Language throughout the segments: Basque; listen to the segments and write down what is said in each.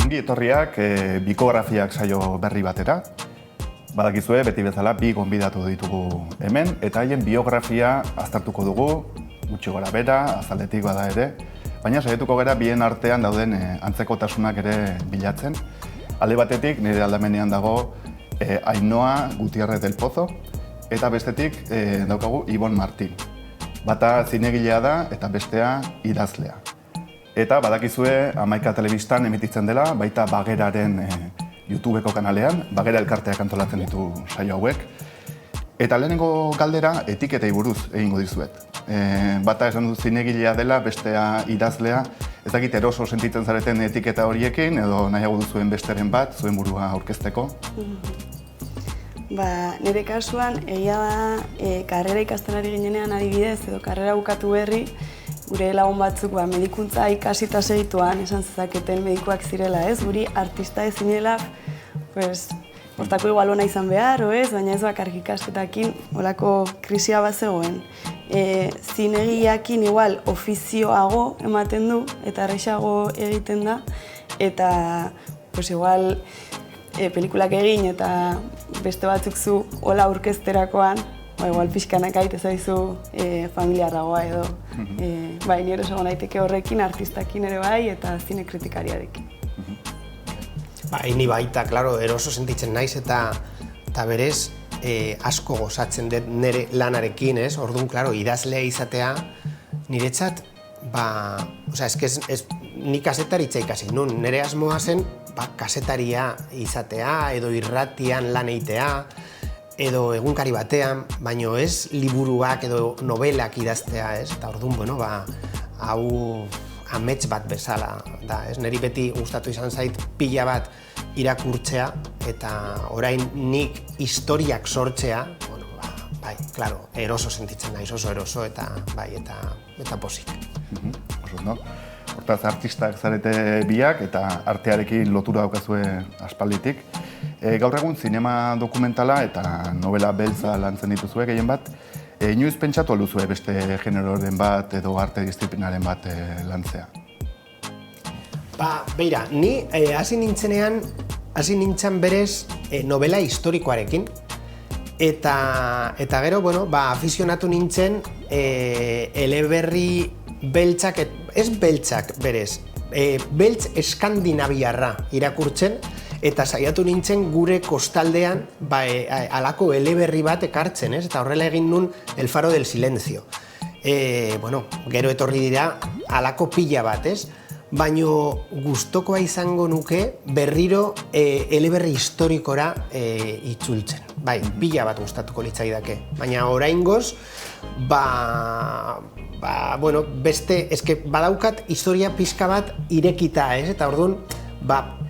Ongi etorriak bikografiak saio berri batera. Badakizue, beti bezala bi gonbidatu ditugu hemen, eta haien biografia aztertuko dugu, gutxi gora bera, azaletik bada ere, baina saietuko gara bien artean dauden antzekotasunak ere bilatzen. Alde batetik, nire aldamenean dago Ainhoa Gutierrez del Pozo, eta bestetik daukagu Ibon Martin. Bata zinegilea da eta bestea idazlea. Eta badakizue, Hamaika Telebistan emititzen dela, baita Bageraren YouTubeko kanalean, Bagera elkarteak antolatzen ditu saio hauek. Eta lehenengo galdera etiketei buruz egingo dizuet. Bata esan dut zinegilea dela, bestea idazlea. Ez dakit eroso sentitzen zareten etiketa horiekin, edo nahiago duzuen besteren bat, zuen burua aurkezteko? Nire kasuan, egia da, karrera ikasten ari ginenean adibidez, edo karrera bukatu berri, gure lagun batzuk medikuntza ikasita segituan esan zezaketen medikuak zirela, ez? Guri artista ezinela, hortako igual ona izan behar, baina ez bakarrik ikasketakin olako krisia bat zegoen. Zinegiakin igual ofizioago ematen du eta errexago egiten da, eta igual pelikulak egin eta beste batzuk zu hola aurkezterakoan, igual pixkanak aite zaizu familiarragoa edo. Nire esago naiteke horrekin, artistakin ere bai, eta zine kritikariarekin. Ni baita, klaro, eroso sentitzen naiz eta berez asko gozatzen dut nire lanarekin, ez? Orduan, klaro, idazlea izatea niretzat, ni kasetaritza ikasi nun, nire asmoa zen kasetaria izatea edo irratian lan eitea, edo egunkari batean, baino ez liburuak edo novelak idaztea, ez? Eta orduan, hau amets bat bezala da, ez? Neri beti gustatu izan zait pila bat irakurtzea, eta orain nik historiak sortzea, klaro, eroso sentitzen naiz, oso eroso, eta pozik. Oso, no? Hortaz, artistak zarete biak eta artearekin lotura daukazue aspalditik. Gaur egun zinema dokumentala eta novela beltza lantzen dituzue gehien bat. Inoiz pentsatu alduzue beste generoren bat edo arte disiplinaren bat lantzea? Beira, ni hasi nintzen berez novela historikoarekin. Eta gero, afizionatu nintzen eleberri beltzak, ez beltzak berez, beltz eskandinaviarra irakurtzen, eta saiatu nintzen gure kostaldean halako eleberri bat ekartzen, ez? Eta horrela egin nun El faro del silencio. Gero etorri dira halako pila bat, ez? Baino gustokoa izango nuke berriro eleberri historikora itzultzen. Pila bat gustatuko litzaidake. Baina oraingoz, beste, badaukat historia pixka bat irekita, ez? Eta orduan,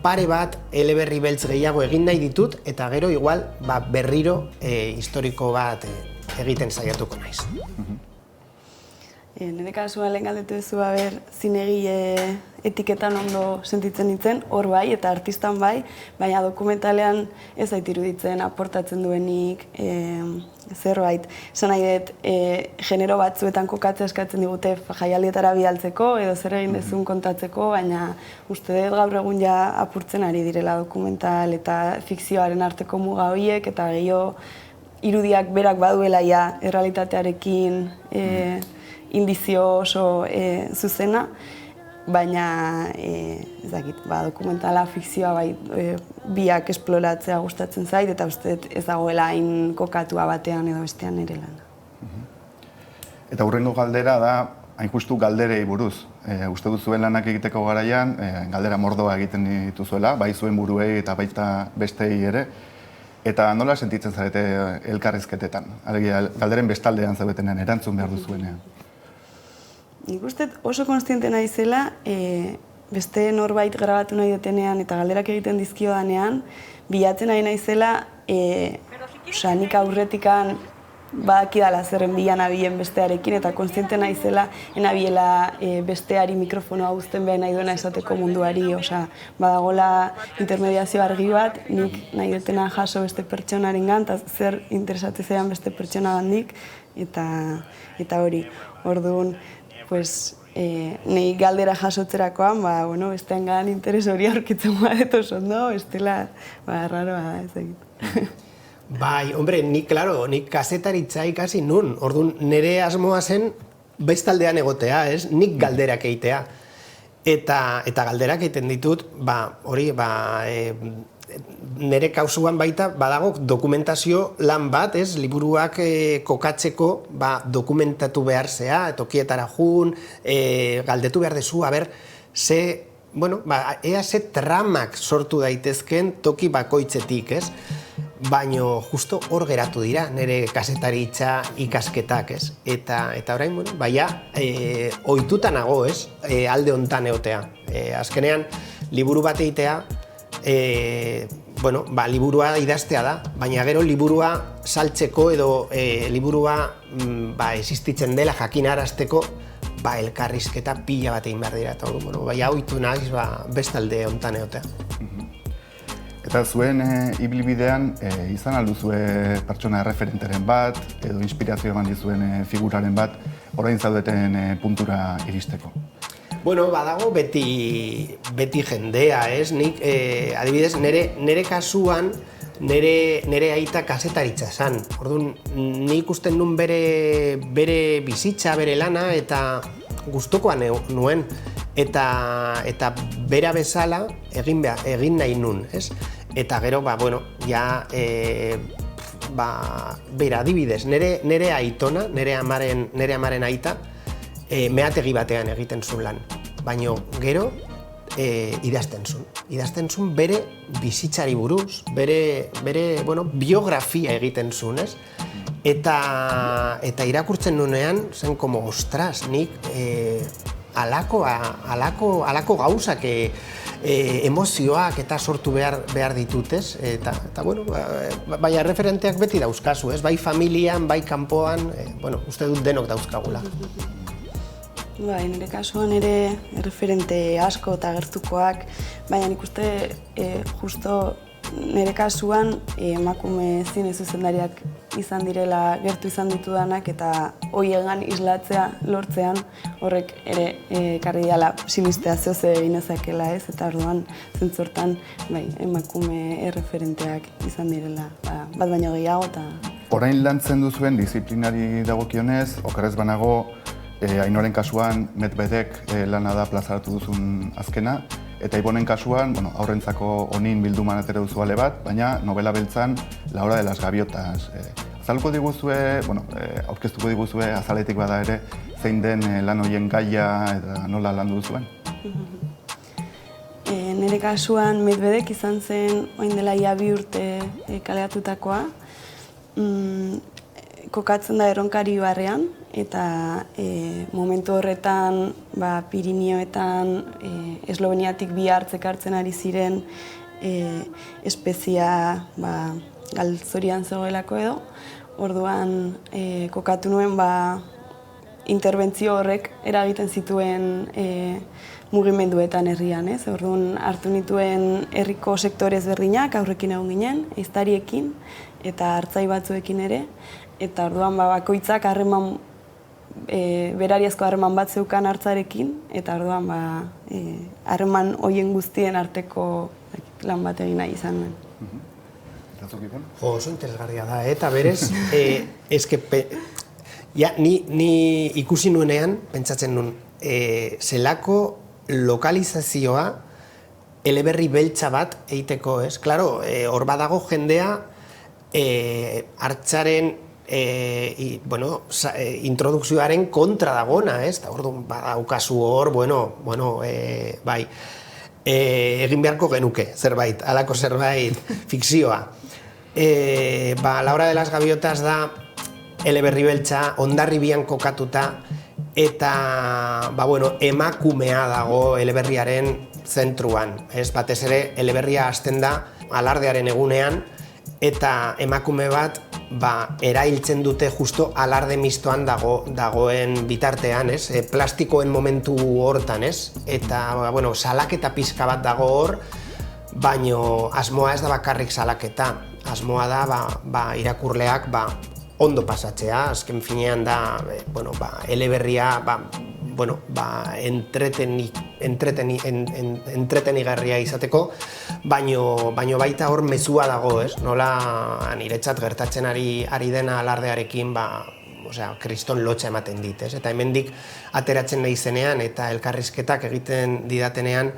pare bat eleberri beltz gehiago egin nahi ditut, eta gero igual berriro historiko bat egiten saiatuko naiz. Nire kasua lehen galdetu duzu, zinegile etiketan ondo sentitzen nintzen, hor bai eta artistan bai, baina dokumentalean ez zait iruditzen aportatzen duenik zerbait. Esan nahi dut, genero batzuetan kokatzea eskatzen digute jaialdietara bidaltzeko edo zer egin dezun kontatzeko, baina uste dut gaur egun ja apurtzen ari direla dokumental eta fikzioaren arteko muga horiek, eta gehiago irudiak berak baduela ja errealitatearekin indizio oso zuzena, baina dokumentala, fikzioa biak esploratzea gustatzen zait, eta uste ez dagoela hain kokatua batean edo bestean nire lana. Eta hurrengo galdera da, hain justu galderei buruz. Uste duzuen lanak egiteko garaian, galdera mordoa egiten dituzuela, bai zuen buruei eta baita bestei ere, eta nola sentitzen zarete elkarrizketetan? Alegia, galderen bestaldean zaudetenean, erantzun behar duzuenean. Nik uste oso konstiente naizela, beste norbait grabatu nahi dutenean eta galderak egiten dizkiodanean, bilatzen nahi naizela, nik aurretikan badakidala zerren bilan abilen bestearekin, eta konstiente naizela enabiela besteari mikrofonoa uzten behar nahi duena esateko munduari, badagola intermediazio argi bat, nik nahi dutena jaso beste pertsonaren gan, eta zer interesatzen zaidan beste pertsona gandik, eta hori, orduan, Nei galdera jasotzerakoan, bueno, bestean interes hori aurkitzen badet oso ondo, bestela, raroa da, ez egit. Bai, hombre, nik kasetaritza ikasi nun, orduan nire asmoa zen bestaldean egotea, ez? Nik galderak eitea. Eta galderak egiten ditut, nire kausuan baita badago dokumentazio lan bat, ez? Liburuak kokatzeko dokumentatu behar zea, tokietara jun, galdetu behar dezu, ea ze tramak sortu daitezken toki bakoitzetik, ez? Baino justo hor geratu dira nire kasetaritza ikasketak, ez? Eta orain, ohituta nago, ez? Alde hontan egotea. Azkenean, liburu bat egitea, liburua idaztea da, baina gero liburua saltzeko edo liburua existitzen dela jakinarazteko, elkarrizketa pila bat egin behar dira. Eta ohitu naiz bestalde hontan egotea. Eta zuen ibilbidean izan alduzue pertsona referenteren bat, edo inspirazio eman dizuen figuraren bat, orain zaudeten puntura iristeko? Badago beti jendea, ez? Nik, adibidez, nire kasuan, nire aita kasetaritza zan. Orduan, nik ikusten nun bere bizitza, bere lana, eta gustukoa nuen. Eta bera bezala egin nahi nun, ez? Eta gero, bera, adibidez, nire aitona, nire amaren aita, meategi batean egiten zuen lan. Baina gero, idazten zuen bere bizitzari buruz, bere biografia egiten zuen, ez? Eta irakurtzen nunean, zen como, ostras, nik alako gauzak, emozioak eta sortu behar ditutez, eta baina referenteak beti dauzkazu, ez? Bai familian, bai kanpoan, uste dut denok dauzkagula. Nire kasuan ere referente asko eta gertukoak, baina nik uste justo nire kasuan emakume zine zuzendariak izan direla gertu izan ditudanak eta hoiegan islatzea lortzean horrek ere ekarri dela sinistea zeoze inezakela, ez? Eta orduan zentzortan emakume erreferenteak izan direla bat baino gehiago eta... Orain lantzen duzuen disiplinari dagokionez, okerrez banago, Ainoren kasuan Medvedek lana da plazaratu duzun azkena, eta Ibonen kasuan, aurrentzako onin bilduman atera duzu ale bat, baina novela beltzan La hora de las gaviotas. Azalko diguzue, aurkeztuko diguzue azaletik bada ere, zein den lan horien gaia eta nola landu duzuen? Nire kasuan Medvedek izan zen orain dela ia 2 urte kaleratutakoa. Kokatzen da Erronkari barrean, eta momentu horretan Pirinioetan Esloveniatik 2 hartzek hartzen ari ziren espezia galtzorian zegoelako edo. Orduan kokatu nuen interbentzio horrek eragiten zituen mugimenduetan herrian, ez? Orduan hartu nituen herriko sektore ezberdinak, aurrekin egon ginen, ehiztariekin eta hartzai batzuekin ere. Eta orduan bakoitzak harreman, berariazko harreman bat zeukan hartzarekin, eta orduan harreman horien guztien arteko lan bat egin nahi izan nuen. Oso interesgarria da, eta berez, ni ikusi nuenean, pentsatzen nuen, zelako lokalizazioa eleberri beltza bat egiteko, ez? Klaro, hor badago jendea hartzaren introdukzioaren kontra dagona, ez? Eta orduan badaukazu hor, bai, egin beharko genuke, zerbait, halako zerbait, fikzioa. La hora de las gaviotas da eleberri beltza, Hondarribian kokatuta, eta emakumea dago eleberriaren zentruan. Batez ere, eleberria hasten da alardearen egunean, eta emakume bat erailtzen dute justo alarde mistoan dagoen bitartean, ez? Plastikoen momentu hortan, ez? Eta, salaketa pizka bat dago hor, baino asmoa ez da bakarrik salaketa. Asmoa da, irakurleak ondo pasatzea, azken finean da, eleberria, bueno, entretenigarria izateko, baino baita hor mezua dago, ez? Nola niretzat gertatzen ari dena alardearekin, kriston lotxa ematen dit, ez? Eta hemendik ateratzen nahi zenean eta elkarrizketak egiten didatenean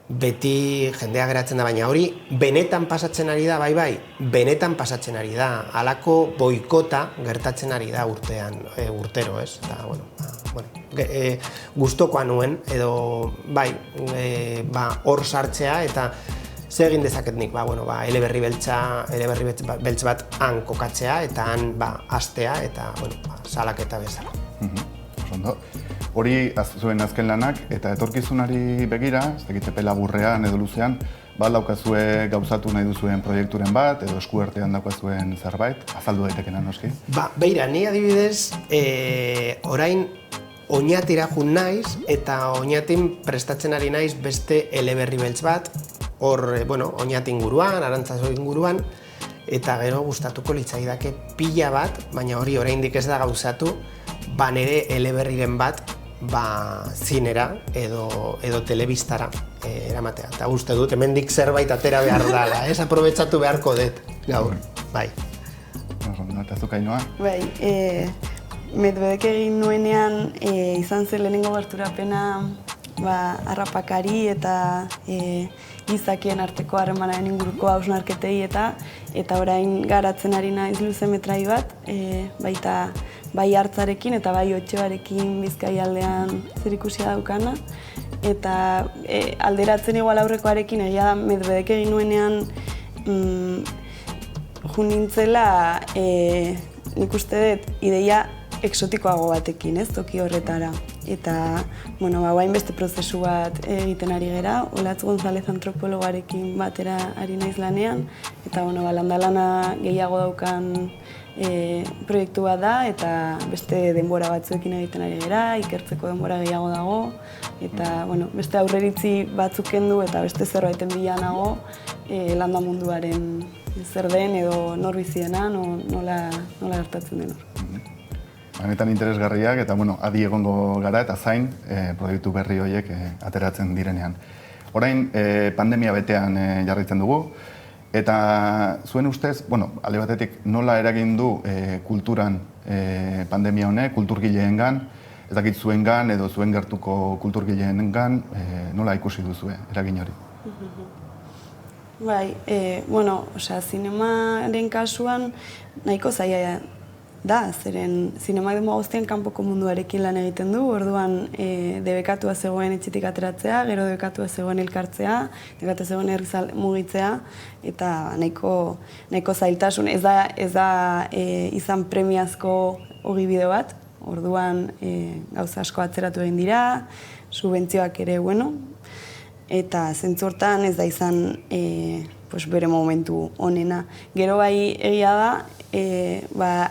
beti jendea geratzen da, baina hori benetan pasatzen ari da, bai, benetan pasatzen ari da, halako boikota gertatzen ari da urtero, ez? Eta, gustokoa nuen, edo, hor sartzea, eta zer egin dezaket nik, eleberri beltz bat han kokatzea, eta han hastea, eta, salaketa bezala. Ondo. Hori zuen azken lanak eta etorkizunari begira, ez dakit epe laburrean edo luzean, daukazue gauzatu nahi duzuen proiekturen bat, edo eskuartean daukazuen zerbait, azaldu daitekena noski? Beira, ni adibidez, orain Oñatira jun naiz, eta Oñatin prestatzen ari naiz beste eleberri beltz bat, hor, Oñati inguruan, Arantzazu inguruan, eta gero gustatuko litzaidake pila bat, baina hori oraindik ez da gauzatu, nire eleberriren bat zinera edo telebistara eramatea. Eta uste dut, hemendik zerbait atera behar dela, ez? Aprobetxatu beharko dut gaur, bai. Eta zuk Ainhoa? Bai, Medvedek egin nuenean izan zen lehenengo gerturapena harrapakari eta gizakien arteko harremanaren inguruko hausnarketei eta orain garatzen ari naiz luze metrai bat, baita bai hartzarekin eta bai Otxebarekin Bizkaialdean zerikusia daukana. Eta alderatzen igual aurrekoarekin egia da Medvedek egin nuenean jun nintzela nik uste dut ideia exotikoago batekin, ez, toki horretara. Eta, guain beste prozesu bat egiten ari gera, Olatz González antropologoarekin batera ari naiz lanean, eta, landalana gehiago daukan proiektu bat da, eta beste denbora batzuekin egiten ari gera, ikertzeko denbora gehiago dago, eta, beste aurreritzi batzuk kendu eta beste zerbaiten bila nago landa munduaren zer den edo nor biziena, nola gertatzen den hor. Benetan interesgarriak eta adi egongo gara eta zain proiektu berri horiek ateratzen direnean. Orain pandemia betean jarraitzen dugu eta zuen ustez, alde batetik nola eragin du kulturan pandemia honek, kulturgileengan, ez dakit zuengan edo zuen gertuko kulturgileengan nola ikusi duzue eragin hori? Bai, zinemaren kasuan nahiko zaila da, zeren zinema demo guztien kanpoko munduarekin lan egiten du, orduan debekatua zegoen etxetik ateratzea, gero debekatua zegoen elkartzea, debekatua zegoen herriz mugitzea, eta nahiko zailtasun, ez da izan premiazko ogibide bat, orduan gauza asko atzeratu egin dira, subentzioak ere, eta zentzu hortan ez da izan bere momentu onena. Gero bai egia da,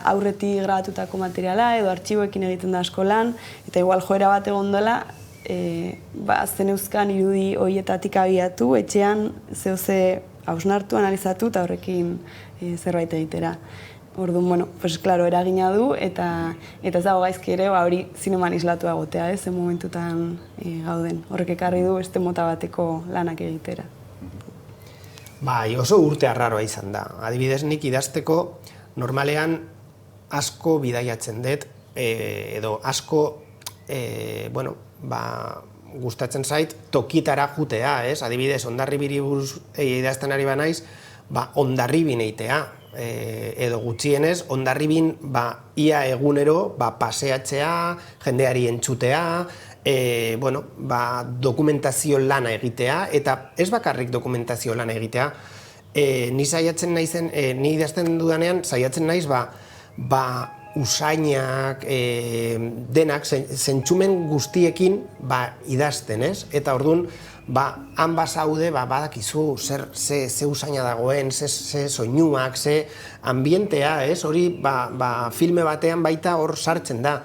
aurretik grabatutako materiala edo artxiboekin egiten da asko lan, eta igual joera bat egon dela, zeneuzkan irudi horietatik abiatu, etxean zehose hausnartu, analizatu eta horrekin zerbait egitera. Orduan, klaro, eragina du eta ez dago gaizki ere hori zineman islatua egotea, ze momentutan gauden. Horrek ekarri du beste mota bateko lanak egitera. Bai, oso urte arraroa izan da. Adibidez, nik idazteko normalean asko bidaiatzen dut, edo asko, gustatzen zait tokitara jutea, ez? Adibidez, Hondarribiri buruz idazten ari banaiz, Hondarribin eitea, edo gutxienez, Hondarribin ia egunero paseatzea, jendeari entzutea, dokumentazio lana egitea, eta ez bakarrik dokumentazio lana egitea, ni saiatzen naizen, ni idazten dudanean, saiatzen naiz, usainak, denak, zentsumen guztiekin idazten, ez? Eta orduan, han bazaude, badakizu, ze usaina dagoen, ze soinuak, ze ambientea, ez? Hori, filme batean baita hor sartzen da.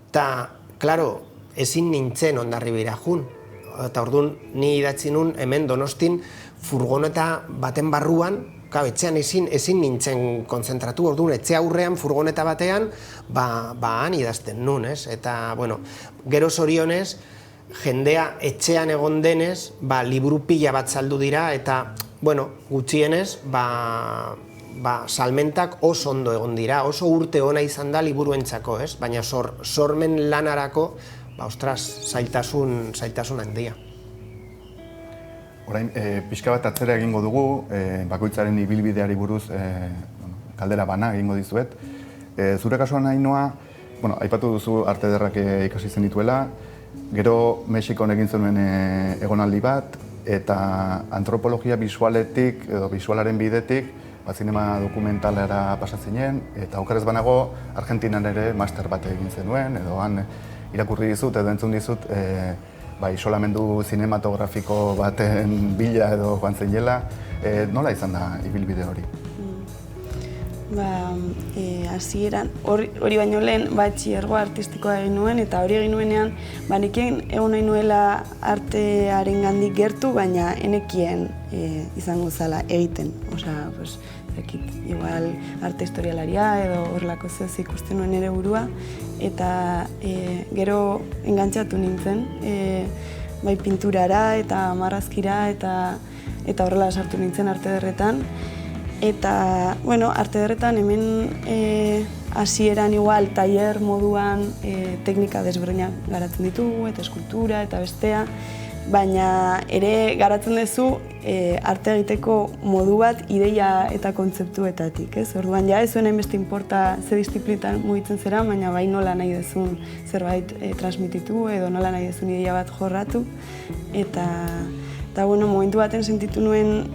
Eta, klaro, ezin nintzen Hondarribira jun. Eta orduan, ni idatzi nun hemen Donostin furgoneta baten barruan, etxean ezin nintzen konzentratu, orduan etxe aurrean furgoneta batean, han idazten nun, ez? Eta, bueno, gero zorionez, jendea etxean egon denez, liburu pila bat saldu dira, eta, bueno, gutxienez, salmentak oso ondo egon dira, oso urte ona izan da liburuentzako, ez? Baina sormen lanarako, ostras, zailtasun handia. Orain, pixka bat atzera egingo dugu, bakoitzaren ibilbideari buruz kaldera bana egingo dizuet. Zure kasuan Ainhoa, aipatu duzu arte ederrak ikasi zenituela, gero Mexikon egin zenuen egonaldi bat, eta antropologia bisualetik, edo bisualaren bidetik, zinema dokumentalara pasatzinen, eta okerez banago, Argentinan ere master bat egin zenuen, edo han irakurri dizut, edo entzun dizut, isolamendu zinematografiko baten bila edo joan zenela, nola izan da ibilbide hori? Hasieran, hori baino lehen, batxilergo artistikoa egin nuen, eta hori egin nuenean, nekien egon nahi nuela artearen gandik gertu, baina enekien izango zala egiten. Osea, igual arte historialaria edo horrelako zez ikusten nuen ere burua, eta gero engantzatu nintzen, bai pinturara eta marrazkira eta horrela sartu nintzen arte ederretan. Eta, arte ederretan hemen hasieran igual tailer moduan teknika desberdinak garatzen ditugu, eta eskultura eta bestea, baina ere garatzen duzu arte egiteko modu bat ideia eta kontzeptuetatik, ez? Orduan ja ez zuen hainbeste inporta ze disiplinetan mugitzen zera, baina bai nola nahi duzun zerbait transmititu edo nola nahi duzun ideia bat jorratu. Eta momentu baten sentitu nuen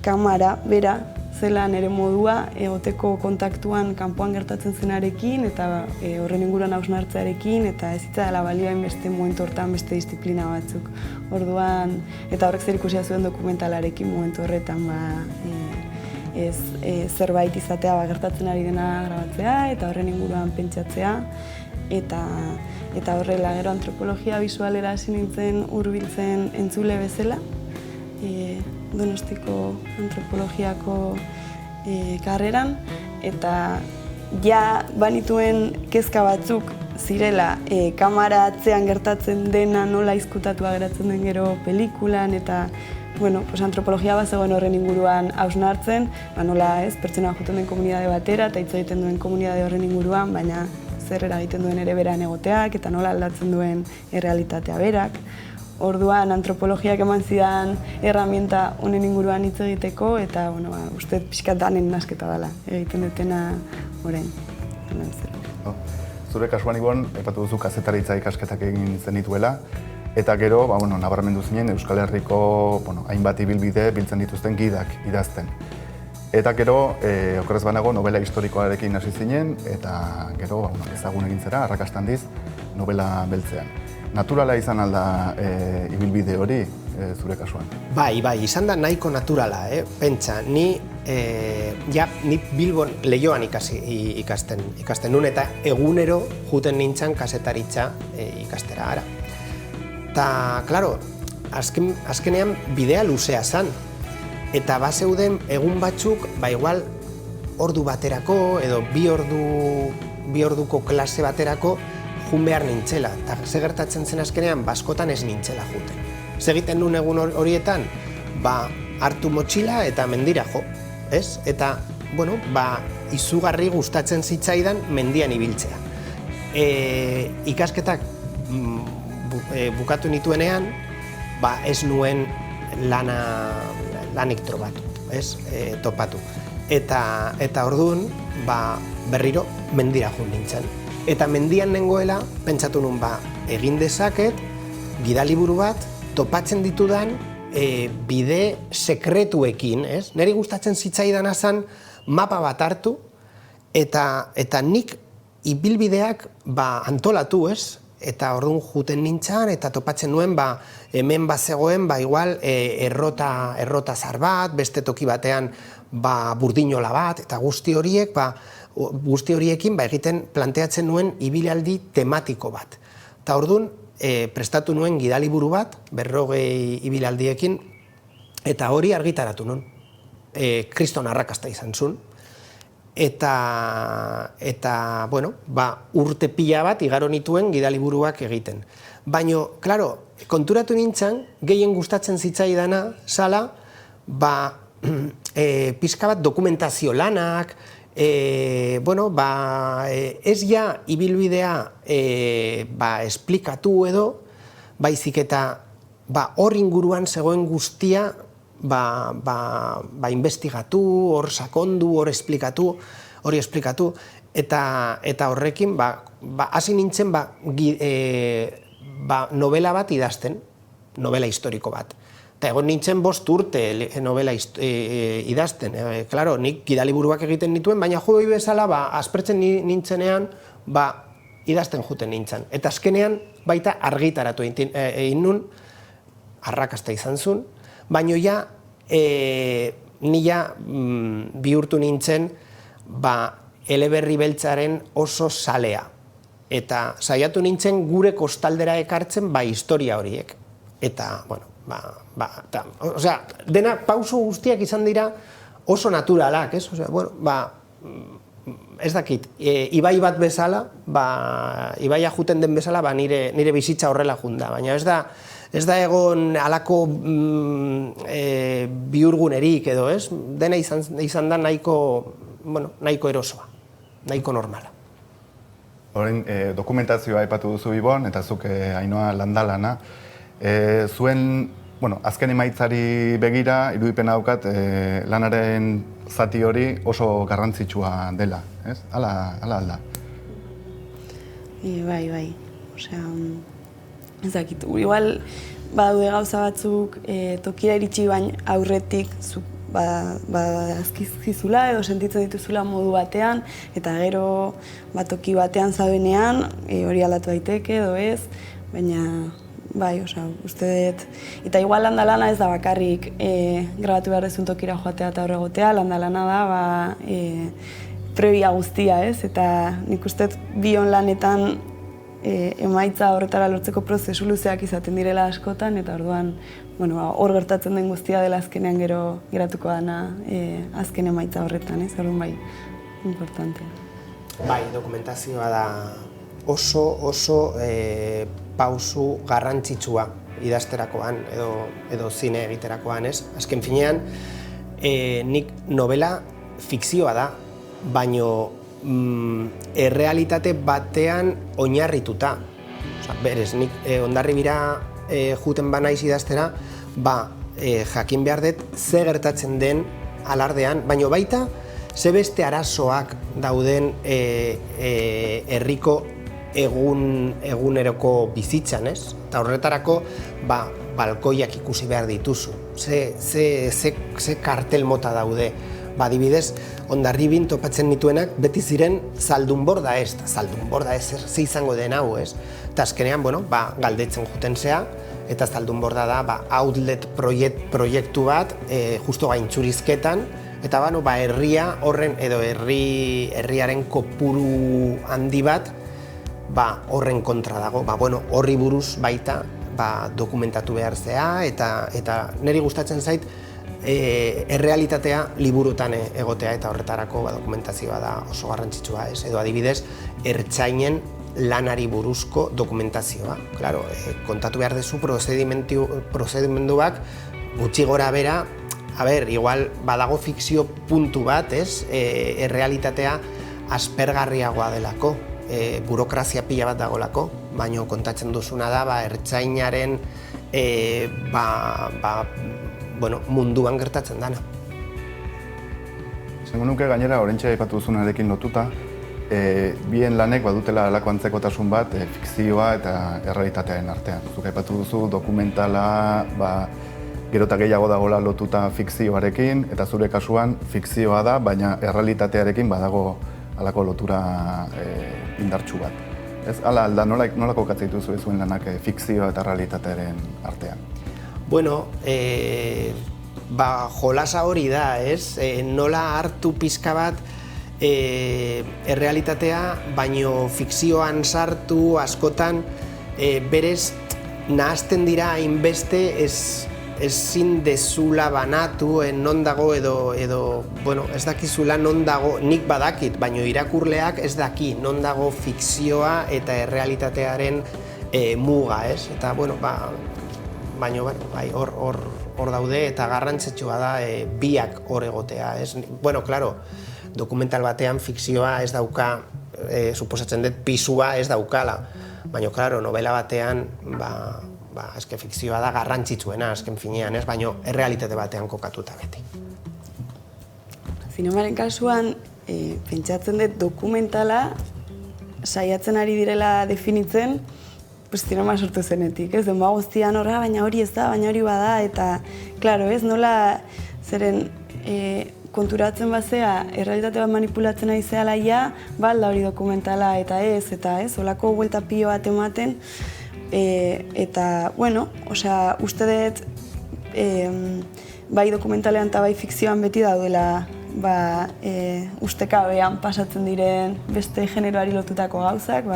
kamara, bera, zela nire modua, egoteko kontaktuan kanpoan gertatzen zenarekin, eta horren inguruan hausnartzearekin, eta ez zitzaiela balio hainbeste momentu hortan beste disiplina batzuk. Orduan, eta horrek zer ikusia zuen dokumentalarekin momentu horretan, zerbait izatea gertatzen ari dena grabatzea, eta horren inguruan pentsatzea, eta horrela gero antropologia bisualera hasi nintzen hurbiltzen entzule bezala, Donostiko antropologiako karreran, eta ja banituen kezka batzuk zirela kamara atzean gertatzen dena nola izkutatua geratzen den gero pelikulan, eta antropologia bat zegoen horren inguruan hausnartzen, nola ez, pertsona joten den komunidade batera eta hitz egiten duen komunidade horren inguruan, baina zer eragiten duen ere beran egoteak eta nola aldatzen duen errealitatea berak. Orduan antropologiak eman zidan herramienta honen inguruan hitz egiteko, eta uste pixkat danen nasketa dela egiten dutena orain. Zure kasuan Ibon, aipatu duzu kazetaritza ikasketak egin zenituela, eta gero, nabarmendu zinen Euskal Herriko hainbat ibilbide biltzen dituzten gidak idazten. Eta gero, okerrez banago, novela historikoarekin hasi zinen, eta gero ezagun egin zera, arrakasta handiz, novela beltzean. Naturala izan alda ibilbide hori zure kasuan? Bai, izan da nahiko naturala, pentsa. Ni Bilbon Leioan ikasten nun, eta egunero juten nintzen kazetaritza ikastera ara. Eta, klaro, azkenean bidea luzea zan. Eta bazeuden egun batzuk, igual, ordu baterako edo bi orduko klase baterako jun behar nintzela, eta ze gertatzen zen azkenean, askotan ez nintzela juten. Segiten nun egun horietan, hartu motxila eta mendira jo, ez? Eta, izugarri gustatzen zitzaidan mendian ibiltzea. Ikasketak bukatu nituenean, ez nuen lanik topatu. Eta orduan, berriro mendira jo nintzen. Eta mendian nengoela, pentsatu nun, egin dezaket, gidaliburu bat, topatzen ditudan bide sekretuekin, ez? Neri gustatzen zitzaidan azan mapa bat hartu, eta nik ibilbideak antolatu, ez? Eta orduan juten nintzen, eta topatzen nuen, hemen bazegoen, igual, errota zar bat, beste toki batean, burdinola bat, eta guzti horiekin egiten planteatzen nuen ibilaldi tematiko bat. Eta orduan, prestatu nuen gidaliburu bat, 40 ibilaldiekin, eta hori argitaratu nuen. kriston arrakasta izan zuen. Eta bueno, urte pila bat igaro nituen gidaliburuak egiten. Baina, klaro, konturatu nintzen, gehien gustatzen zitzaidana zala, pixka bat dokumentazio lanak, ez ja ibilbidea esplikatu edo, baizik eta hor inguruan zegoen guztia investigatu, hor sakondu, hori esplikatu, eta horrekin hasi nintzen novela bat idazten, novela historiko bat. Eta egon nintzen 5 urte novela idazten. Klaro, nik gidaliburuak egiten nituen, baina joi bezala aspertzen nintzenean idazten juten nintzen. Eta azkenean baita argitaratu egin nun, arrakasta izan zuen, baina ja nila bihurtu nintzen eleberri beltzaren oso salea. Eta saiatu nintzen gure kostaldera ekartzen historia horiek. Eta, bueno, dena pauso guztiak izan dira oso naturalak, ez? Ez dakit, ibai bat bezala, ibaia juten den bezala, nire bizitza horrela junda, baina ez da egon alako bihurgunerik edo, ez? Dena izan da nahiko erosoa, nahiko normala. Horren, dokumentazioa aipatu duzu Ibon, eta zuk Ainhoa Landalana. Zuen, azken emaitzari begira, irudipena daukat, lanaren zati hori oso garrantzitsua dela, ez? Hala alda. Bai. Osea, ez dakit, igual badaude gauza batzuk tokira iritsi baina aurretik azkizkizula edo sentitzen dituzula modu batean, eta gero toki batean zabenean hori aldatu daiteke edo ez, baina bai, uste dut. Eta igual Landalana ez da bakarrik grabatu behar dezun tokira joatea eta horregotea, Landalana da prebia guztia, ez? Eta nik uste dut bion lanetan emaitza horretara lortzeko prozesu luzeak izaten direla askotan, eta orduan hor gertatzen den guztia dela azkenean gero geratuko dana azken emaitza horretan, ez? Orduan bai, importante. Bai, dokumentazioa da oso pausu garrantzitsua idazterakoan edo zine egiterakoan, ez? Azken finean, nik novela fikzioa da, baino errealitate batean oinarrituta. Berez, nik Hondarribira juten banaiz idaztera, jakin behar dut ze gertatzen den alardean, baino baita ze beste arazoak dauden herriko eguneroko bizitzan, ez? Eta horretarako, balkoiak ikusi behar dituzu. Ze kartel mota daude. Adibidez, Hondarribin topatzen nituenak beti ziren zaldunborda ez. Zaldunborda ez ze izango den hau, ez? Eta azkenean, galdetzen juten zea, eta zaldunborda da, outlet proiektu bat, justo gaintzurizketan, eta herria horren edo herriaren kopuru handi bat, horren kontra dago, horri buruz baita dokumentatu behar zea, eta niri gustatzen zait errealitatea liburutan egotea, eta horretarako dokumentazioa da oso garrantzitsua, ez? Edo adibidez, ertzainen lanari buruzko dokumentazioa. Claro, kontatu behar dezu prozedimenduak gutxi gora bera, igual badago fikzio puntu bat, ez? Errealitatea aspergarriagoa delako. Burokrazia pila bat dagolako, baina kontatzen duzuna da ertzainaren munduan gertatzen dana. Esango nuke gainera, oraintxe aipatu duzunarekin lotuta, bien lanek badutela halako antzekotasun bat fikzioa eta errealitatearen artean. Zuk aipatu duzu dokumentala gero eta gehiago dagoela lotuta fikzioarekin, eta zure kasuan fikzioa da, baina errealitatearekin badago halako lotura indartsu bat. Ez, hala alda, nola kokatzen dituzu zuen lanak fikzioa eta realitatearen artean? Bueno, jolasa hori da, ez? Nola hartu pixka bat errealitatea, baino fikzioan sartu askotan berez nahazten dira hainbeste ezin dezula banatu non dago edo bueno, ez dakizula non dago, nik badakit, baina irakurleak ez daki non dago fikzioa eta errealitatearen muga, ez? Eta, bueno, baina, bai, hor daude eta garrantzitsua da biak hor egotea, ez? Bueno, claro, dokumental batean fikzioa ez dauka, suposatzen dut, pisua ez daukala, baina, claro, novela batean, eske fikzioa da garrantzitsuena, azken finean, ez? Baina errealitate batean kokatuta beti. Zinemaren kasuan, pentsatzen dut dokumentala saiatzen ari direla definitzen, zinema sortu zenetik, ez? Denba guztian horra, baina hori ez da, baina hori bada, eta, klaro, ez? Nola, zeren, konturatzen bazea, errealitate bat manipulatzen ari zehala ja, balda hori dokumentala eta ez, olako buelta pilo bat ematen, eta, bueno, osea, uste dut, bai dokumentalean eta bai fikzioan beti daudela, ustekabean pasatzen diren beste generoari lotutako gauzak,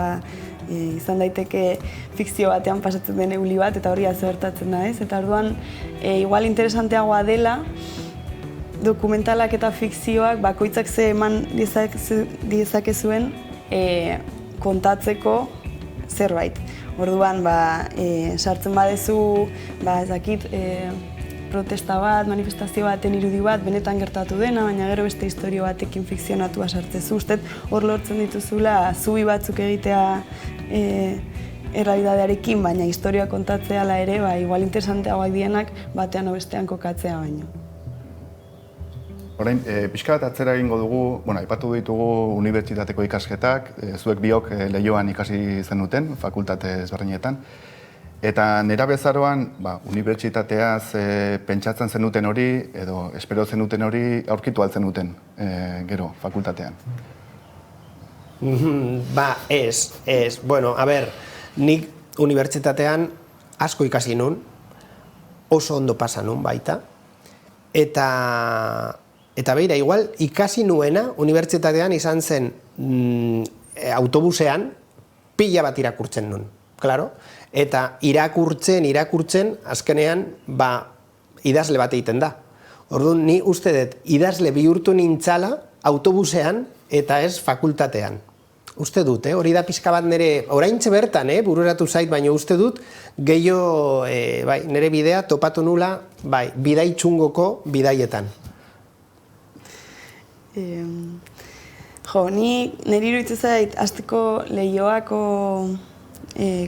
izan daiteke fikzio batean pasatzen den euli bat eta horri azertatzen da, ez? Eta orduan, igual interesanteagoa dela, dokumentalak eta fikzioak bakoitzak ze eman diezakezuen kontatzeko zerbait. Orduan, sartzen badezu, ez dakit, protesta bat, manifestazio baten irudi bat, benetan gertatu dena, baina gero beste historio batekin fikzionatua sartzezu. Ustez, hor lortzen dituzula, zubi batzuk egitea errealitatearekin, baina historia kontatzea ala ere, igual interesanteagoak dienak batean o bestean kokatzea baino. Orain, pixka bat atzera egingo dugu, aipatu ditugu unibertsitateko ikasketak, zuek biok Leioan ikasi zenuten, fakultate ezberdinetan. Eta nera bezaroan, unibertsitateaz pentsatzen zenuten hori, edo espero zenuten hori aurkitu altzen duten, gero, fakultatean. Ez. Bueno, a ber, nik unibertsitatean asko ikasi nun, oso ondo pasa nun baita, eta beira, igual, ikasi nuena unibertsitatean izan zen autobusean pila bat irakurtzen nun, klaro, eta irakurtzen, azkenean, idazle bat egiten da. Orduan, ni uste dut, idazle bihurtu nintzala autobusean eta ez fakultatean. Uste dut, hori da pixka bat nire, oraintxe bertan, bururatu zait, baina uste dut, gehiago, nire bidea topatu nula, bidai txungoko bidaietan. Niri iruditzen zait, hasteko Leioako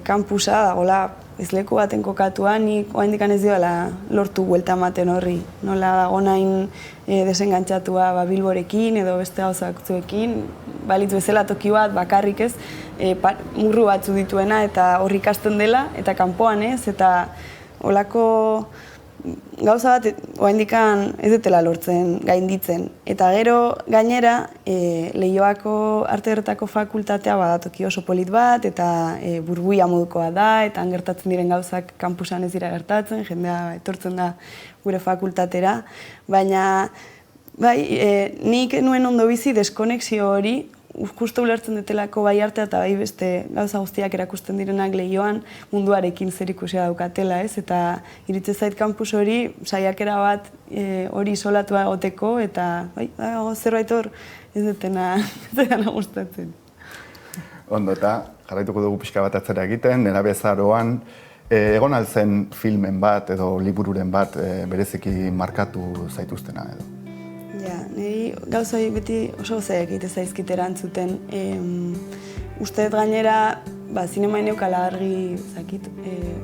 kampusa dagoela ez leku baten kokatua, nik oraindik ez diola lortu buelta ematen horri. Nola dago nahin desengantzatua Bilborekin edo beste gauzatzuekin, balitz bezala toki bat bakarrik ez, murru batzu dituena eta horri ikasten dela, eta kanpoan ez, eta olako gauza bat oraindik ez dutela lortzen gainditzen. Eta gero gainera Leioako Arte Ederretako fakultatea badatoki oso polit bat eta burbuia modukoa da eta gertatzen diren gauzak kampusan ez dira gertatzen, jendea etortzen da gure fakultatera, baina nik nuen ondo bizi deskonexio hori justu ulertzen dutelako bai artea eta bai beste gauza guztiak erakusten direnak Leioan munduarekin zerikusia daukatela, ez? Eta iritze zait kampus hori saiakera bat hori isolatua egoteko eta zerbait hor ez dutena gustatzen. Ondo, eta jarraituko dugu pixka bat atzera egiten, nera bezaroan egon altzen filmen bat edo libururen bat bereziki markatu zaituztena edo? Niri gauza beti oso gozaiak egite zaizkit erantzuten. Uste dut gainera, zinema neukala argi, zakit,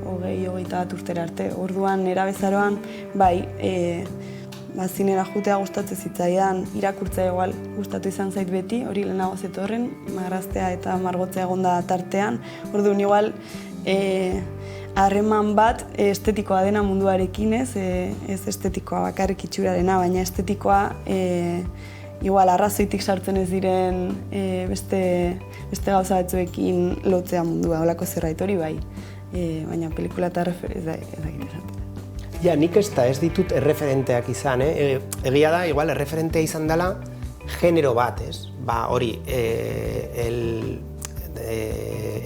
20-21 urtera arte. Orduan, nera bezaroan, zinera jutea gustatzen zitzaidan, irakurtzea igual gustatu izan zait beti, hori lehenago zetorren, marraztea eta margotzea egonda tartean. Orduan, igual, harreman bat estetikoa dena munduarekin, ez estetikoa bakarrik itxurarena, baina estetikoa igual arrazoitik sartzen ez diren beste gauza batzuekin lotzea mundua, holako zerbait hori bai, baina pelikula eta ez dakit esaten. Ja, nik ez ditut erreferenteak izan, egia da, igual erreferentea izan dela genero bat, ez? Hori,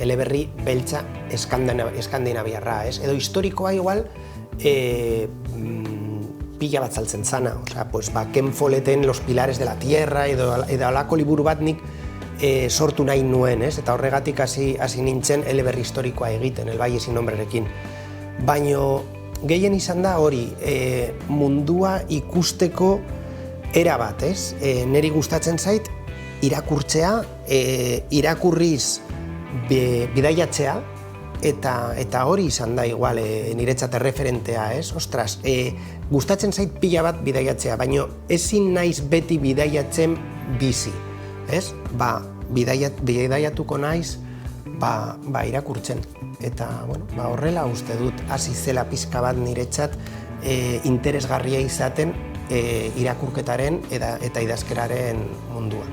eleberri beltza eskandinaviarra, ez? Edo historikoa igual pila bat saltzen zana. Osea, pues, Ken Folleten Los pilares de la tierra edo alako liburu bat nik sortu nahi nuen, ez? Eta horregatik hasi nintzen eleberri historikoa egiten, El Valle sin nombrerekin. Baino gehien izan da hori, mundua ikusteko era bat, ez? Neri gustatzen zait irakurtzea, irakurriz bidaiatzea, eta hori izan da igual niretzat erreferentea, ez? Ostras, gustatzen zait pila bat bidaiatzea, baina ezin naiz beti bidaiatzen bizi, ez? Bidaiatuko naiz, irakurtzen. Eta, bueno, horrela uste dut, hasi zela pixka bat niretzat interesgarria izaten irakurketaren eta idazkeraren munduan.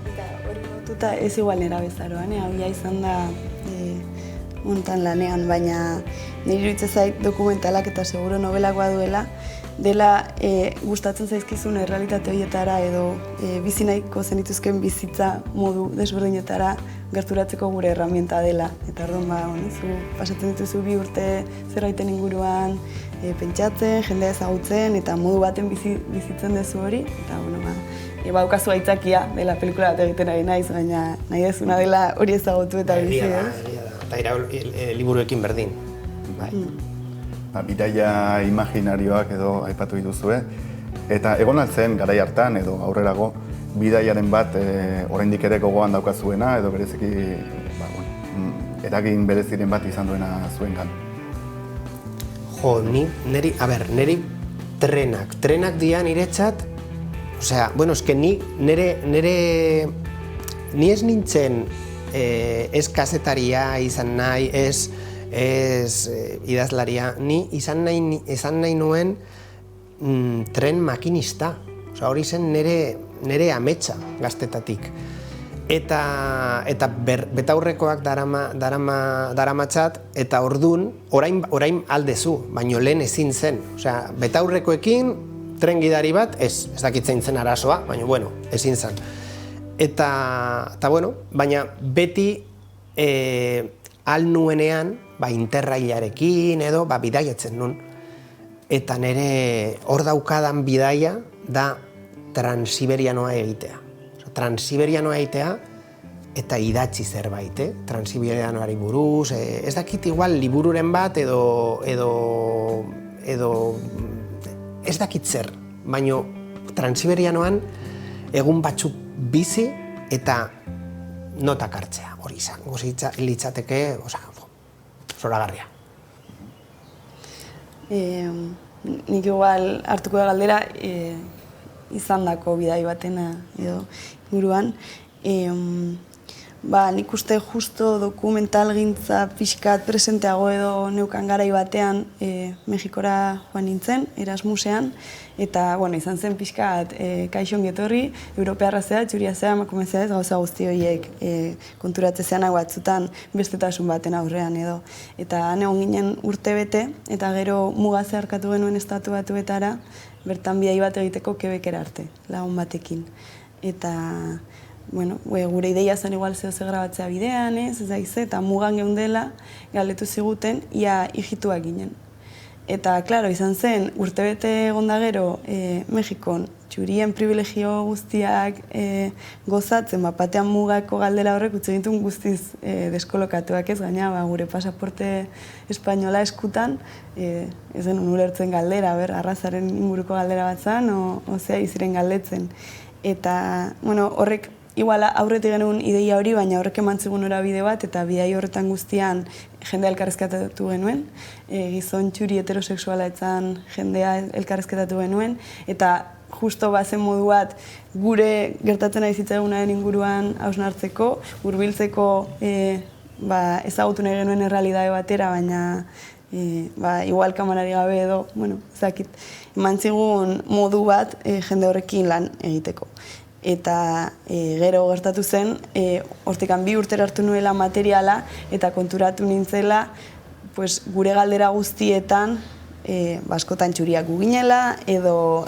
Eta hori lotuta ez igual nera bezaroan, hau ja izan da montan lanean, baina nire iruditzen zait dokumentalak eta seguro nobelakoa duela, dela gustatzen zaizkizun errealitate horietara edo bizi nahiko zenituzken bizitza modu desberdinetara gerturatzeko gure erramienta dela. Eta orduan, zu pasatzen dituzu 2 urte zerbaiten inguruan pentsatzen, jendea ezagutzen eta modu baten bizitzen duzu hori. Eta, baukazu aitzakia dela pelikula bat egiten ari naiz, baina nahi dezuna dela hori ezagutu eta bizi, ez? Eta liburuekin berdin. Bidaia imaginarioak edo aipatu dituzue, eta egon altzen garai hartan edo aurrerago bidaiaren bat oraindik ere gogoan daukazuena edo bereziki eragin bereziren bat izan duena zuengan. Jo, niri trenak dira niretzat, osea, bueno, eske ni ez nintzen ez kazetaria izan nahi, ez idazlaria, ni izan nahi nuen tren makinista. Osea, hori zen nire ametsa gaztetatik. Eta betaurrekoak daramatzat, eta ordun orain aldezu, baino lehen ezin zen. Osea, betaurrekoekin tren gidari bat, ez dakitzein zen arazoa, baina bueno, ezin zen. Eta bueno, baina beti al nuenean, interrailarekin edo, bidaiatzen nun. Eta nire hor daukadan bidaia da transiberianoa egitea. Transiberianoa egitea eta idatzi zerbait, transiberianoari buruz, ez dakit igual libururen bat edo ez dakit zer, baina transiberianoan egun batzuk bizi eta notak hartzea, hori izango litzateke, zoragarria. Nik igual hartuko da galdera izandako bidai batena edo inguruan. Nik uste justo dokumentalgintza pixkat presenteago edo neukan garai batean Mexikora joan nintzen, Erasmusean, eta izan zen pixkat kaixo ongi etorri, europearra zea, txuria zea, emakume zea ez, gauza guzti horiek konturatze zeanak batzutan bestetasun baten aurrean edo. Eta egon ginen urte bete, eta gero muga zeharkatu genuen Estatu Batuetara, bertan bidai bat egiteko Quebecera arte, lagun batekin. Eta gure ideia zen igual zehose grabatzea bidean, eta mugan geundela galdetu ziguten, ia hijituak ginen. Eta, klaro, izan zen, urtebete egonda gero Mexikon txurien privilegio guztiak gozatzen, batean mugako galdera horrek utzi ditun guztiz deskolokatuak ez, gaina gure pasaporte espainola eskutan, ez den ulertzen galdera, arrazaren inguruko galdera bat zan, ozea iziren galdetzen. Eta, horrek, iguala aurretik genuen ideia hori, baina horrek emantzigun norabide bat, eta bidai horretan guztian jendea elkarrezketatu genuen, gizon txuri heterosexuala etzan jendea elkarrezketatu genuen, eta justo bazen modu bat gure gertatzen ari zitzaigunaren inguruan hausnartzeko, hurbiltzeko ezagutu nahi genuen errealitate batera, baina igual kamarari gabe edo, ezakit, emantzigun modu bat jende horrekin lan egiteko. Eta gero gertatu zen, hortikan 2 urtera hartu nuela materiala eta konturatu nintzela gure galdera guztietan askotan txuriak gu ginela edo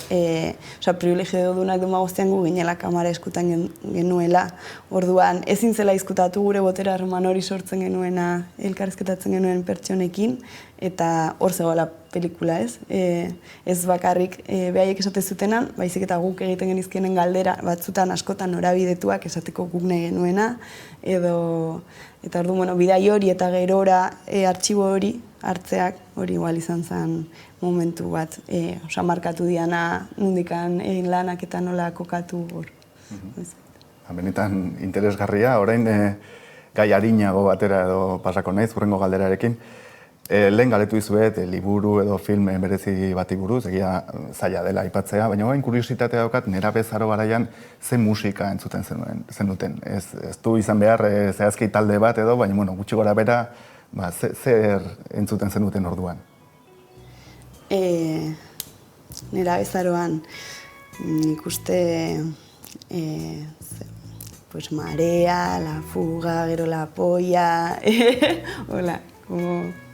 privilegio dunak duma guztian gu ginela kamara eskutan genuela. Orduan ezin zela izkutatu gure botera harreman hori sortzen genuena elkarrezketatzen genuen pertsonekin eta hor zegoela pelikula, ez? Ez bakarrik behaiek esate zutenan, baizik eta guk egiten genizkienen galdera batzutan askotan norabidetuak esateko guk nahi genuena, eta ordu, bueno, bidai hori eta gerora artxibo hori hartzeak hori igual izan zen momentu bat, markatu diana nundikan egin lanak eta nola kokatu hor. Benetan interesgarria, orain gai arinago batera edo pasako naiz, hurrengo galderarekin. Lehen galetu izuet, liburu edo film berezi bati buruz, egia zaila dela aipatzea, baina orain kuriositatea daukat, nerabezaro garaian zen musika entzuten zenuten. Ez du izan behar zehazki talde bat edo, baina bueno, gutxi gora bera, zer entzuten zenuten orduan? Nerabezaroan nik uste pues Marea, La Fuga, gero La Polla,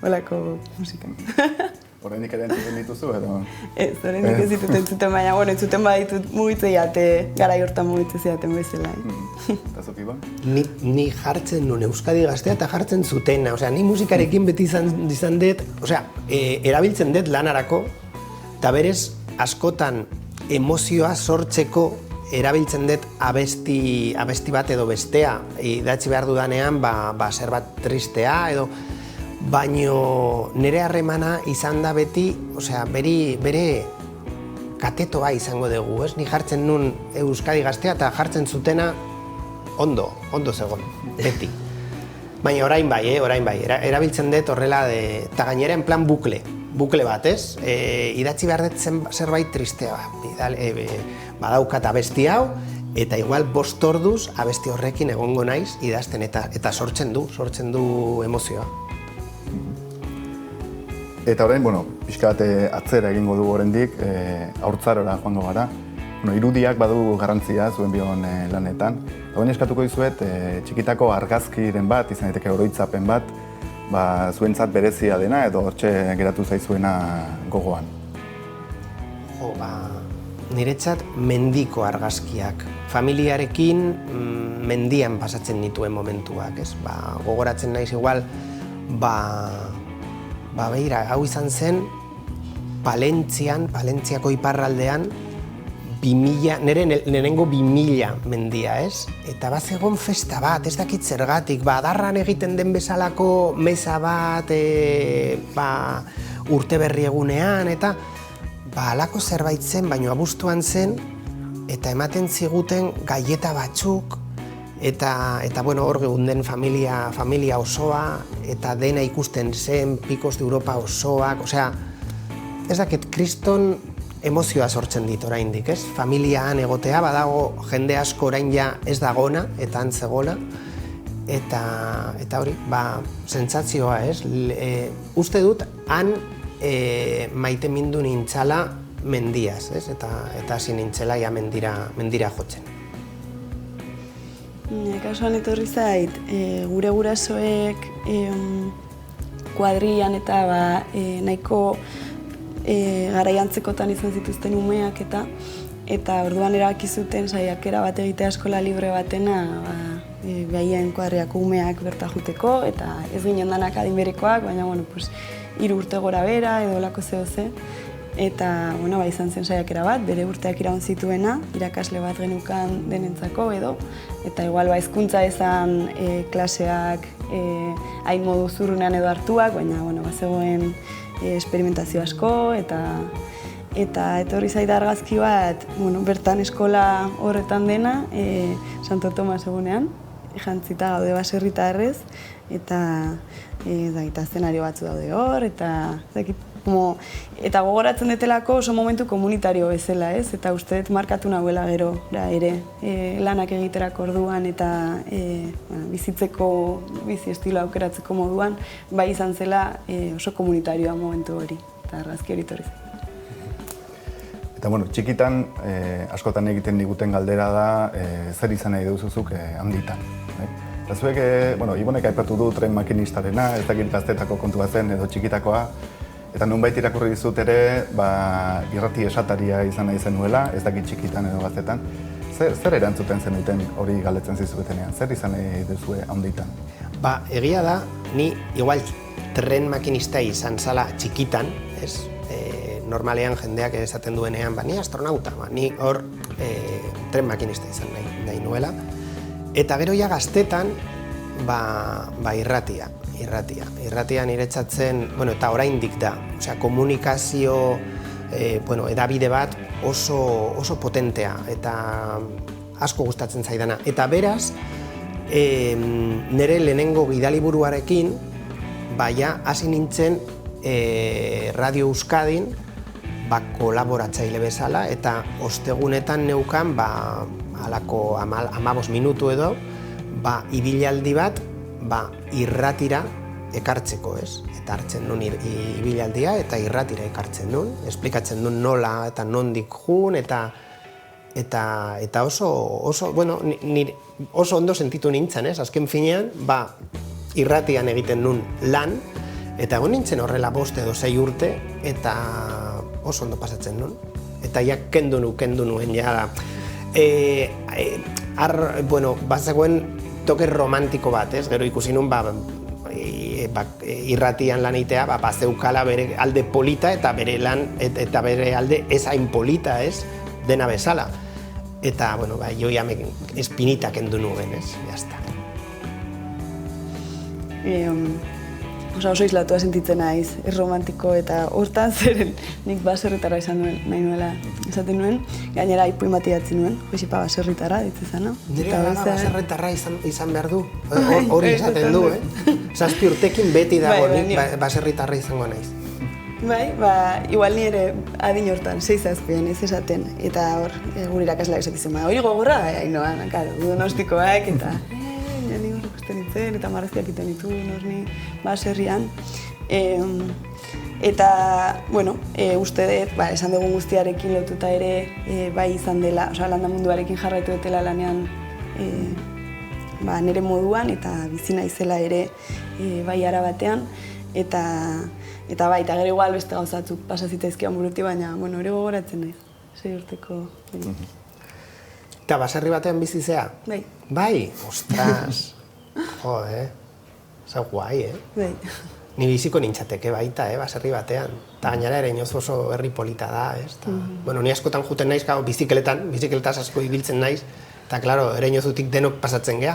holako musika. Horrenik ere entzuten dituzu edo? Ez, horrenik ez ditut entzuten, baina, bueno, entzuten baditut mugitzen jate, garai hortan mugitzen zidaten bezala. Eta zuki ba? Ni jartzen nuen Euskadi Gaztea eta jartzen zutena, osea, ni musikarekin beti izan dut, osea, erabiltzen dut lanarako, eta berez, askotan emozioa sortzeko erabiltzen dut abesti bat edo bestea, idatzi behar dudanean, zer bat tristea edo, baino nire harremana izan da beti, osea, bere katetoa izango dugu, ez? Ni jartzen nun Euskadi Gaztea eta jartzen zutena ondo zegoen, beti. Baina orain bai, erabiltzen dut horrela, eta gainera en plan bukle bat, ez? Idatzi behar dut zerbait tristea, badaukat abesti hau, eta igual 5 orduz abesti horrekin egongo naiz idazten eta sortzen du emozioa. Eta orain, bueno, pixka bat atzera egingo dugu oraindik, haurtzarora joango gara. Irudiak badu garrantzia zuen bion lanetan. Orain eskatuko dizuet, txikitako argazkiren bat, izan daiteke oroitzapen bat, zuentzat berezia dena edo hortxe geratu zaizuena gogoan. Niretzat mendiko argazkiak. Familiarekin mendian pasatzen nituen momentuak, ez? Gogoratzen naiz igual, beira, hau izan zen Palentziako iparraldean, nire lehenengo 2000 mendia, ez? Eta bazegon festa bat, ez dakit zergatik, adarran egiten den bezalako meza bat, urte berri egunean, eta halako zerbait zen, baina abuztuan zen, eta ematen ziguten gaieta batzuk, eta bueno, hor geunden familia osoa, eta dena ikusten zen, Picos de Europa osoak, osea, ez dakit, kriston emozioa sortzen dit oraindik, ez? Familiaan egotea, badago jende asko orain ja ez dagona, eta antzegona, eta hori, sentsazioa, ez? Uste dut, han maite mindu nintzala mendiaz, ez? Eta hasi nintzela ja mendira jotzen. Kasuan etorri zait, gure gurasoek kuadrian eta nahiko garaiantzekotan izan zituzten umeak eta orduan erabaki zuten saiakera bat egitea eskola libre batena behaien kuadriako umeak berta juteko eta ez ginen danak adin berekoak, baina 3 urte gora bera edo lako ze. Eta izan zen saiakera bat, bere urteak iraun zituena, irakasle bat genukan denentzako edo, eta igual hezkuntza ezan klaseak hain modu zurrunean edo hartuak, baina bazegoen esperimentazio asko, eta etorri zait argazki bat, bertan eskola horretan dena, Santo Tomas egunean, jantzita gaude baserritarrez, eta eszenario batzu daude hor, eta gogoratzen detelako oso momentu komunitario bezala, ez? Eta uste dut markatu nahuela gero ere lanak egiterako orduan eta bizi estilo aukeratzeko moduan, bai izan zela oso komunitarioa momentu hori, eta argazki hori torri zen. Eta txikitan askotan egiten diguten galdera da zer izan nahi duzuzuk handitan. Eta zuek, Ibonek aipatu du tren makinistarena, ez dakit gaztetako kontua zen edo txikitakoa, eta nunbait irakurri dizut ere, irrati esataria izan nahi zenuela, ez dakit txikitan edo gaztetan. Zer erantzuten zenuten hori galdetzen zizuetenean? Zer izan nahi duzue handitan? Egia da, ni igual tren makinista izan zala txikitan, ez? Normalean jendeak esaten duenean, ni astronauta, ni hor tren makinista izan nahi nuela. Eta gero ja gaztetan, irratia. Irratia niretzatzen, eta oraindik da. Osea, komunikazio, edabide bat oso potentea eta asko gustatzen zaidana. Eta beraz, nire lehenengo gidaliburuarekin, hasi nintzen Radio Euskadin, kolaboratzaile bezala, eta ostegunetan neukan, halako 15 minutu edo, ibilaldi bat, irratira ekartzeko, ez? Eta hartzen nun ibilaldia eta irratira ekartzen nun, esplikatzen nun nola eta nondik jun, eta oso ondo sentitu nintzen, ez? Azken finean, irratian egiten nun lan, eta egon nintzen horrela 5 edo 6 urte, eta oso ondo pasatzen nun. Eta ja kendu nuen, ja. Bazegoen toke romantiko bat, ez? Gero ikusi nun, irratian lan egitea, bazeukala bere alde polita eta bere lan, eta bere alde ez hain polita, ez? Dena bezala. Eta, jo ja espinita kendu nuen, ez? Jazta. Oso islatua sentitzen naiz, romantiko eta hortan zeren nik baserritarra izan nahi nuela esaten nuen. Gainera ipuin bat idatzi nuen, Josipa baserritarra ditzezana. Nire gana baserritarra izan behar du, hori esaten du, 7 urtekin beti dago nik baserritarra izango naiz. Igual ni ere adin hortan, 6-7 ez esaten, eta hor, gure irakasleak esatzen hori gogorra, Donostikoak, eta ni hor ikusten nintzen, eta marrazkiak iten ditu, norni baserrian. Eta, uste dut, esan dugun guztiarekin lotuta ere, bai izan dela, landa munduarekin jarraitu dutela lanean nire moduan, eta bizi naizela ere bai arabatean, eta gero igual beste gauzatzuk pasa zitzaizkian buruti, baina, ere gogoratzen naiz, 6 urteko. Eta baserri batean bizizea? Bai. Bai? Ostras! Zau guai, Bai. Ni biziko nintzateke baita, baserri batean. Eta gainera ere inoz oso herri polita da, ez? Ni askotan juten naiz, bizikletaz asko ibiltzen naiz, eta, klaro, ere inozutik denok pasatzen gea.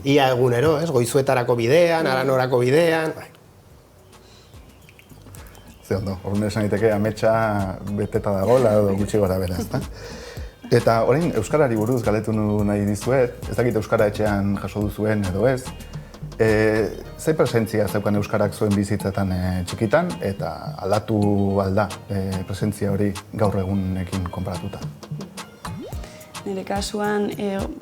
Ia egunero, ez? Goizuetarako bidean, Aranorako bidean. Ze ondo, horren esan diteke ametsa beteta dagoela edo gutxi gora bera, ezta? Eta orain Euskarari buruz galdetu nahi dizuet, ez dakit Euskara etxean jaso duzuen edo ez, ze presentzia zeukan Euskarak zuen bizitzetan txikitan, eta aldatu alda presentzia hori gaur egunekin konparatuta? Nire kasuan,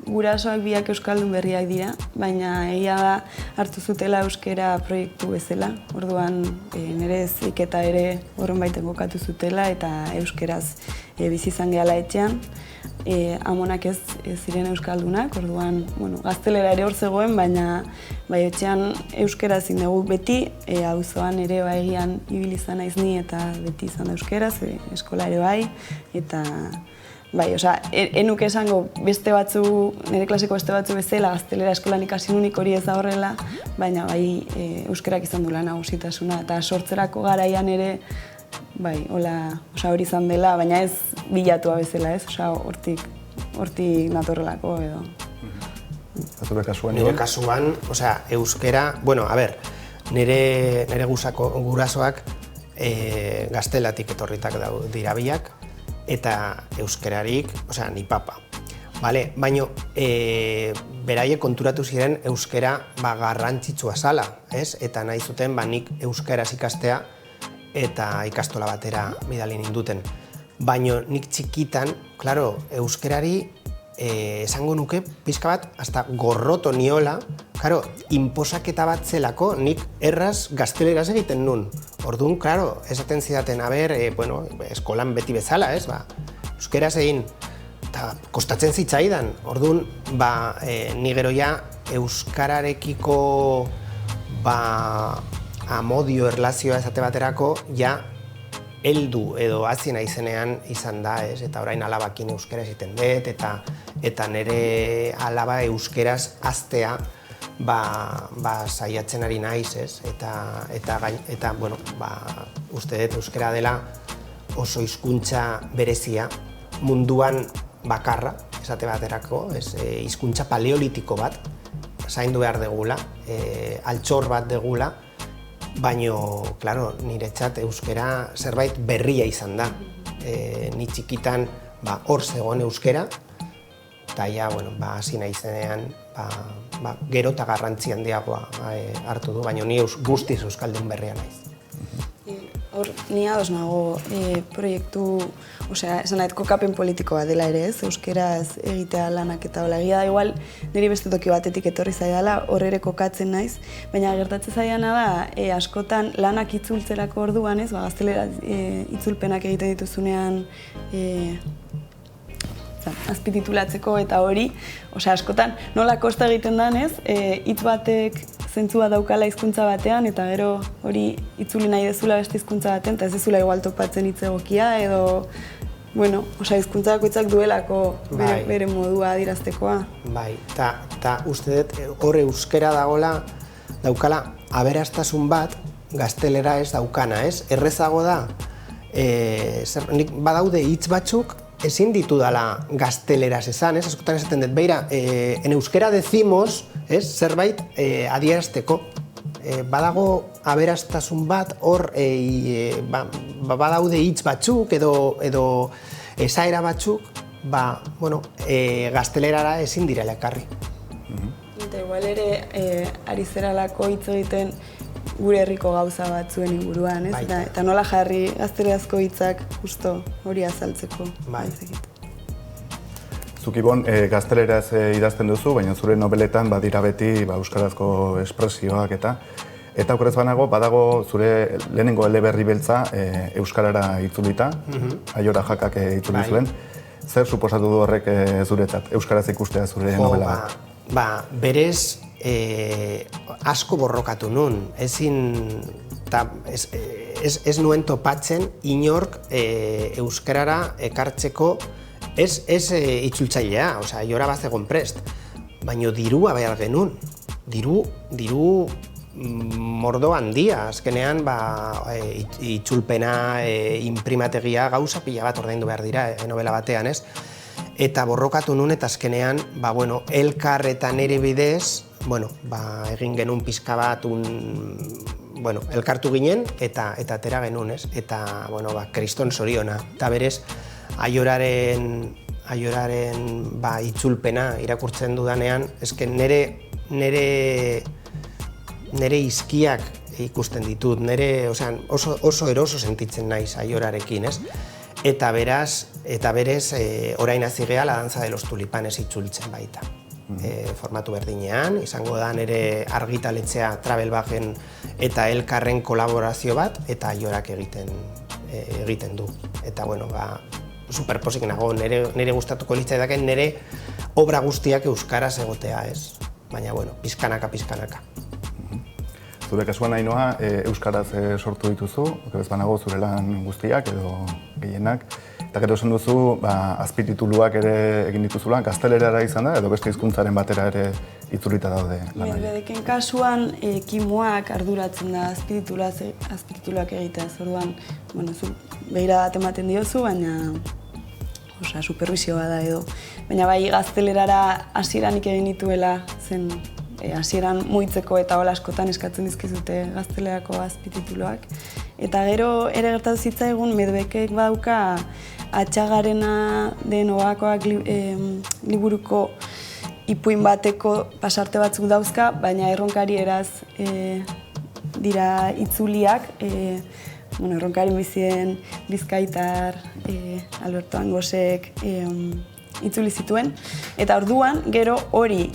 gurasoak biak euskaldun berriak dira, baina egia da hartu zutela euskera proiektu bezala. Orduan, nire ziketa ere horren baiten bokatu zutela eta euskeraz bizi izan gehala etxean. Amonak ez ziren euskaldunak, orduan, gaztelera ere hor zegoen, baina etxean euskera ezin dugu beti, auzoan ere egian ibili izan naiz ni eta beti izan da euskeraz, eskola ere bai, eta enuke esango beste batzu, nire klaseko beste batzu bezala, gaztelera eskolan ikasi nunik hori ez da horrela, baina euskerak izan du lan nagusitasuna, eta sortzerako garaian ere, hori izan dela, baina ez bilatua bezala, ez? Hortik natorrelako edo. Zure kasuan? Nire kasuan, euskera, nire gurasoak gaztelatik etorritak dira biak, eta euskerarik, ni papa. Baina, beraiek konturatu ziren euskera garrantzitsua zala, ez? Eta nahi zuten, nik euskaraz ikastea eta ikastola batera bidali ninduten. Baina nik txikitan, klaro, euskerari esango nuke pixka bat, hasta gorroto niola, klaro, inposaketa bat zelako, nik erraz gazteleraz egiten nun. Orduan, klaro, esaten zidaten, eskolan beti bezala, ez? Euskeraz egin, eta kostatzen zitzaidan. Orduan, ni gero ja euskararekiko amodio, erlazioa esate baterako, ja heldu edo hasi naizenean izan da, ez? Eta orain alabakin euskera egiten dut, eta nire alaba euskeraz haztea saiatzen ari naiz, ez? Eta bueno, uste dut euskara dela oso hizkuntza berezia, munduan bakarra, esate baterako, hizkuntza paleolitiko bat, zaindu behar degula, altxor bat degula, baino, klaro, niretzat euskara zerbait berria izan da. Ni txikitan hor zegoen euskara, eta ja, bueno, hasi naizenean, gero eta garrantzi handiagoa hartu du, baina ni guztiz euskaldun berria naiz. Hor, ni ados nago proiektu, esan nahi, kokapen politikoa dela ere ez, euskeraz egitea lanak eta hola. Egia da, igual, niri beste toki batetik etorri zaidala, hor ere kokatzen naiz, baina gertatzen zaidana da, askotan lanak itzultzerako orduan ez, gaztelera itzulpenak egiten dituzunean azpititulatzeko eta hori, askotan nola kosta egiten danez, hitz batek zentzua daukala hizkuntza batean eta gero hori itzuli nahi dezula beste hizkuntza batean eta ez dezula igual topatzen hitz egokia edo, bueno, hizkuntza bakoitzak duelako bere modua adieraztekoa. Bai, eta uste dut hor euskera daukala aberastasun bat gaztelera ez daukana, ez? Errezago da, badaude hitz batzuk ezin ditu dala gazteleraz esan, ez? Askotan esaten dut, beira, en euskera decimos, ez? Zerbait adierazteko. Badago aberastasun bat, hor badaude hitz batzuk edo esaera batzuk, bueno, gaztelerara ezin direla ekarri. Eta igual ere, ari zeralako hitz egiten gure herriko gauza batzuen inguruan, ez? Eta nola jarri gaztelerazko hitzak justo hori azaltzeko. Zuk Ibon, gazteleraz idazten duzu, baina zure nobeletan badira beti euskarazko espresioak eta okerez banago, badago zure lehenengo eleberri beltza euskarara itzulita, Aiora Jakak itzuli zuen. Zer suposatu du horrek zuretzat, euskaraz ikustea zure novela bat? Berez, asko borrokatu nun, ez nuen topatzen inork euskarara ekartzeko ez itzultzailea, Aiora bazegon prest, baina dirua behar genuen, diru mordo handia, azkenean itzulpena, imprimategia gauza pila bat ordaindu behar dira novela batean, ez? Eta borrokatu nun eta azkenean, elkar eta nire bidez, egin genuen pizka bat, elkartu ginen eta atera genuen, ez? Eta, kriston zoriona. Eta berez, Aioraren itzulpena irakurtzen dudanean, eske nire izkiak ikusten ditut, oso eroso sentitzen naiz Aiorarekin, ez? Eta berez, orain hasi gea La danza de los tulipanes itzultzen baita. Formatu berdinean, izango da nire argitaletzea Travelbagen eta elkarren kolaborazio bat, eta Aiorak egiten du. Eta, superposik nago, nire gustatuko litzaidaken nire obra guztiak euskaraz egotea, ez? Baina, pizkanaka. Zure kasuan Ainhoa, euskaraz sortu dituzu, okerez banago zure lan guztiak edo gehienak, eta gero esan duzu, azpitituluak ere egin dituzula, gaztelerara izan da, edo beste hizkuntzaren batera ere itzulita daude lan horiek. Bedeken kasuan, kimuak arduratzen da azpitituluak egitea, orduan, zu begira bat ematen diozu, baina supervisioa da edo. Baina bai gaztelerara hasieranik egin dituela zen hasieran muitzeko eta hola askotan eskatzen dizkizute gaztelerako azpitituluak. Eta gero ere gertatu zitzaigun Medbekek badauka Atxagarena den Ogakoak liburuko ipuin bateko pasarte batzuk dauzka, baina erronkari eraz dira itzuliak. Erronkari bizien Bizkaitar, Alberto Angosek itzuli zituen. Eta orduan, gero hori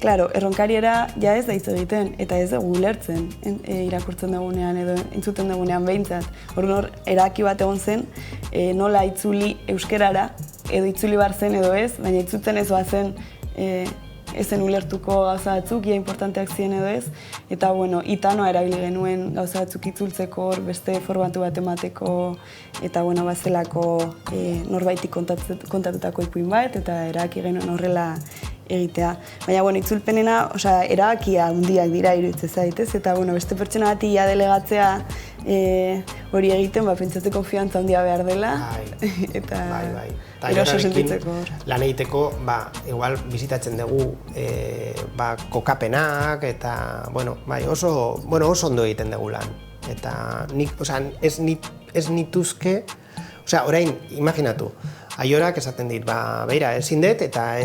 erronkariera ja ez da hitz egiten eta ez dugu ulertzen irakurtzen dugunean edo entzuten dugunean behintzat. Orduan eraki bat egon zen nola itzuli euskerara edo itzuli bar zen edo ez, baina itzuten ez bazen ezen ulertuko gauza batzuk, ia importanteak ziren edo ez. Eta itanoa erabili genuen gauza batzuk itzultzeko, beste formatu bat emateko eta bazelako norbaiti kontatutako ipuin bat eta eraki genuen horrela egitea. Baina, bueno, itzulpenena, erabakia handiak dira iruditzen zaitez, eta, bueno, beste pertsona bati delegatzea hori egiten, pentsatzeko konfiantza handia behar dela, eta eroso sentitzeko. Lan egiteko, igual bizitatzen dugu kokapenak, eta, oso ondo egiten dugu lan. Eta ez nituzke, orain, imaginatu, Aiorak esaten dit, beira, ezin dut, eta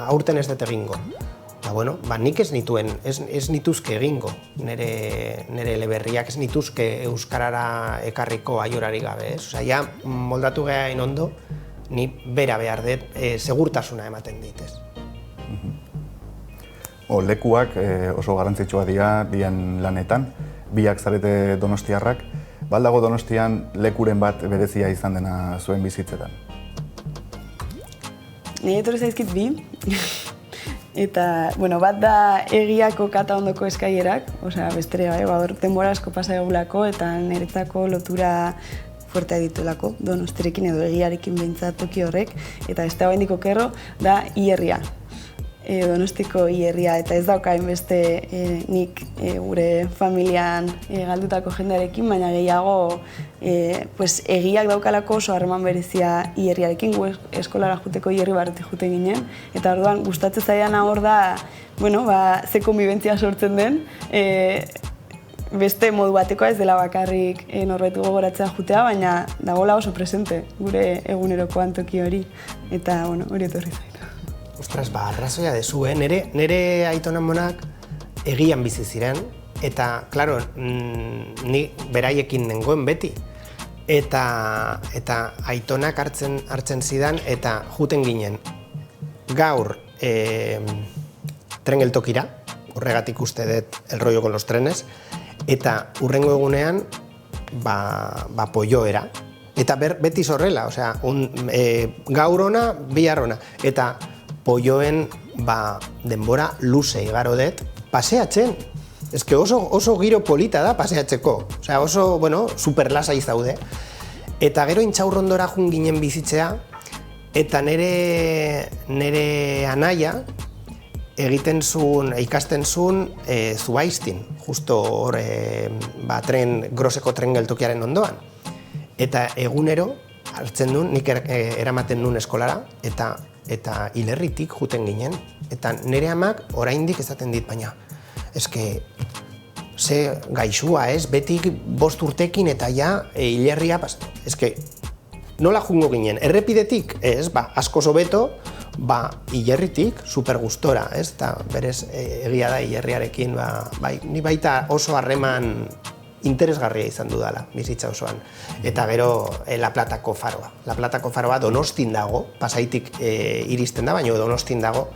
aurten ez dut egingo. Nik ez nituzke egingo, nire eleberriak ez nituzke euskarara ekarriko Aiorari gabe, ja, moldatu gehain ondo, ni bera behar dut, segurtasuna ematen ditez. Lekuak oso garrantzitsua dien lanetan, biak zarete donostiarrak, baldago Donostian lekuren bat berezia izan dena zuen bizitzetan? Nire etorri zaizkit bi, eta, bat da egiako kata ondoko eskaierak, bestere hor denbora asko pasa egulako, eta niretzako lotura fuertea dituelako, Donostiarekin edo egiarekin behintzat toki horrek, eta beste hau handiko kerro da Ierria. Donostiko Ierria, eta ez daukain beste nik gure familian galdutako jendearekin, baina gehiago egiak daukalako oso harreman berezia Ierriarekin, gu eskolara juteko Ierri barretik juten ginen, eta orduan gustatzen zaidana hor da, ze konbibentzia sortzen den, beste modu batekoa ez dela bakarrik norbait gogoratzea jutea, baina dagoela oso presente gure egunerokoan toki hori, eta hori etorri zait. Ostras, arrazoia dezu, nire aitonamonak egian bizi ziren, eta, klaro, ni beraiekin nengoen beti. Eta aitonak hartzen zidan, eta juten ginen gaur tren geltokira, horregatik uste dut El rollo con los trenes, eta hurrengo egunean, polloera. Eta beti zorrela, gaur ona, bihar ona. Eta polloen denbora luze igaro dut paseatzen. Ez que oso giro polita da paseatzeko. Oso, superlasa izaude. Eta gero intxaurrondora jun ginen bizitzea, eta nire anaia ikasten zuen Zuaiztin, justo hor groseko tren geltokiaren ondoan. Eta egunero hartzen duen, nik eramaten nuen eskolara, eta hilerritik juten ginen. Eta nire amak oraindik esaten dit, baina, eske, ze gaixua ez, betik 5 urtekin eta ja hilerria, eske, nola jungo ginen, errepidetik, ez, asko hobeto, hilerritik, super gustora, ez, eta berez egia da hilerriarekin, ni baita oso harreman interesgarria izan dudala, bizitza osoan. Eta gero La Platako faroa. La Platako faroa Donostin dago, Pasaitik iristen da, baina Donostin dago,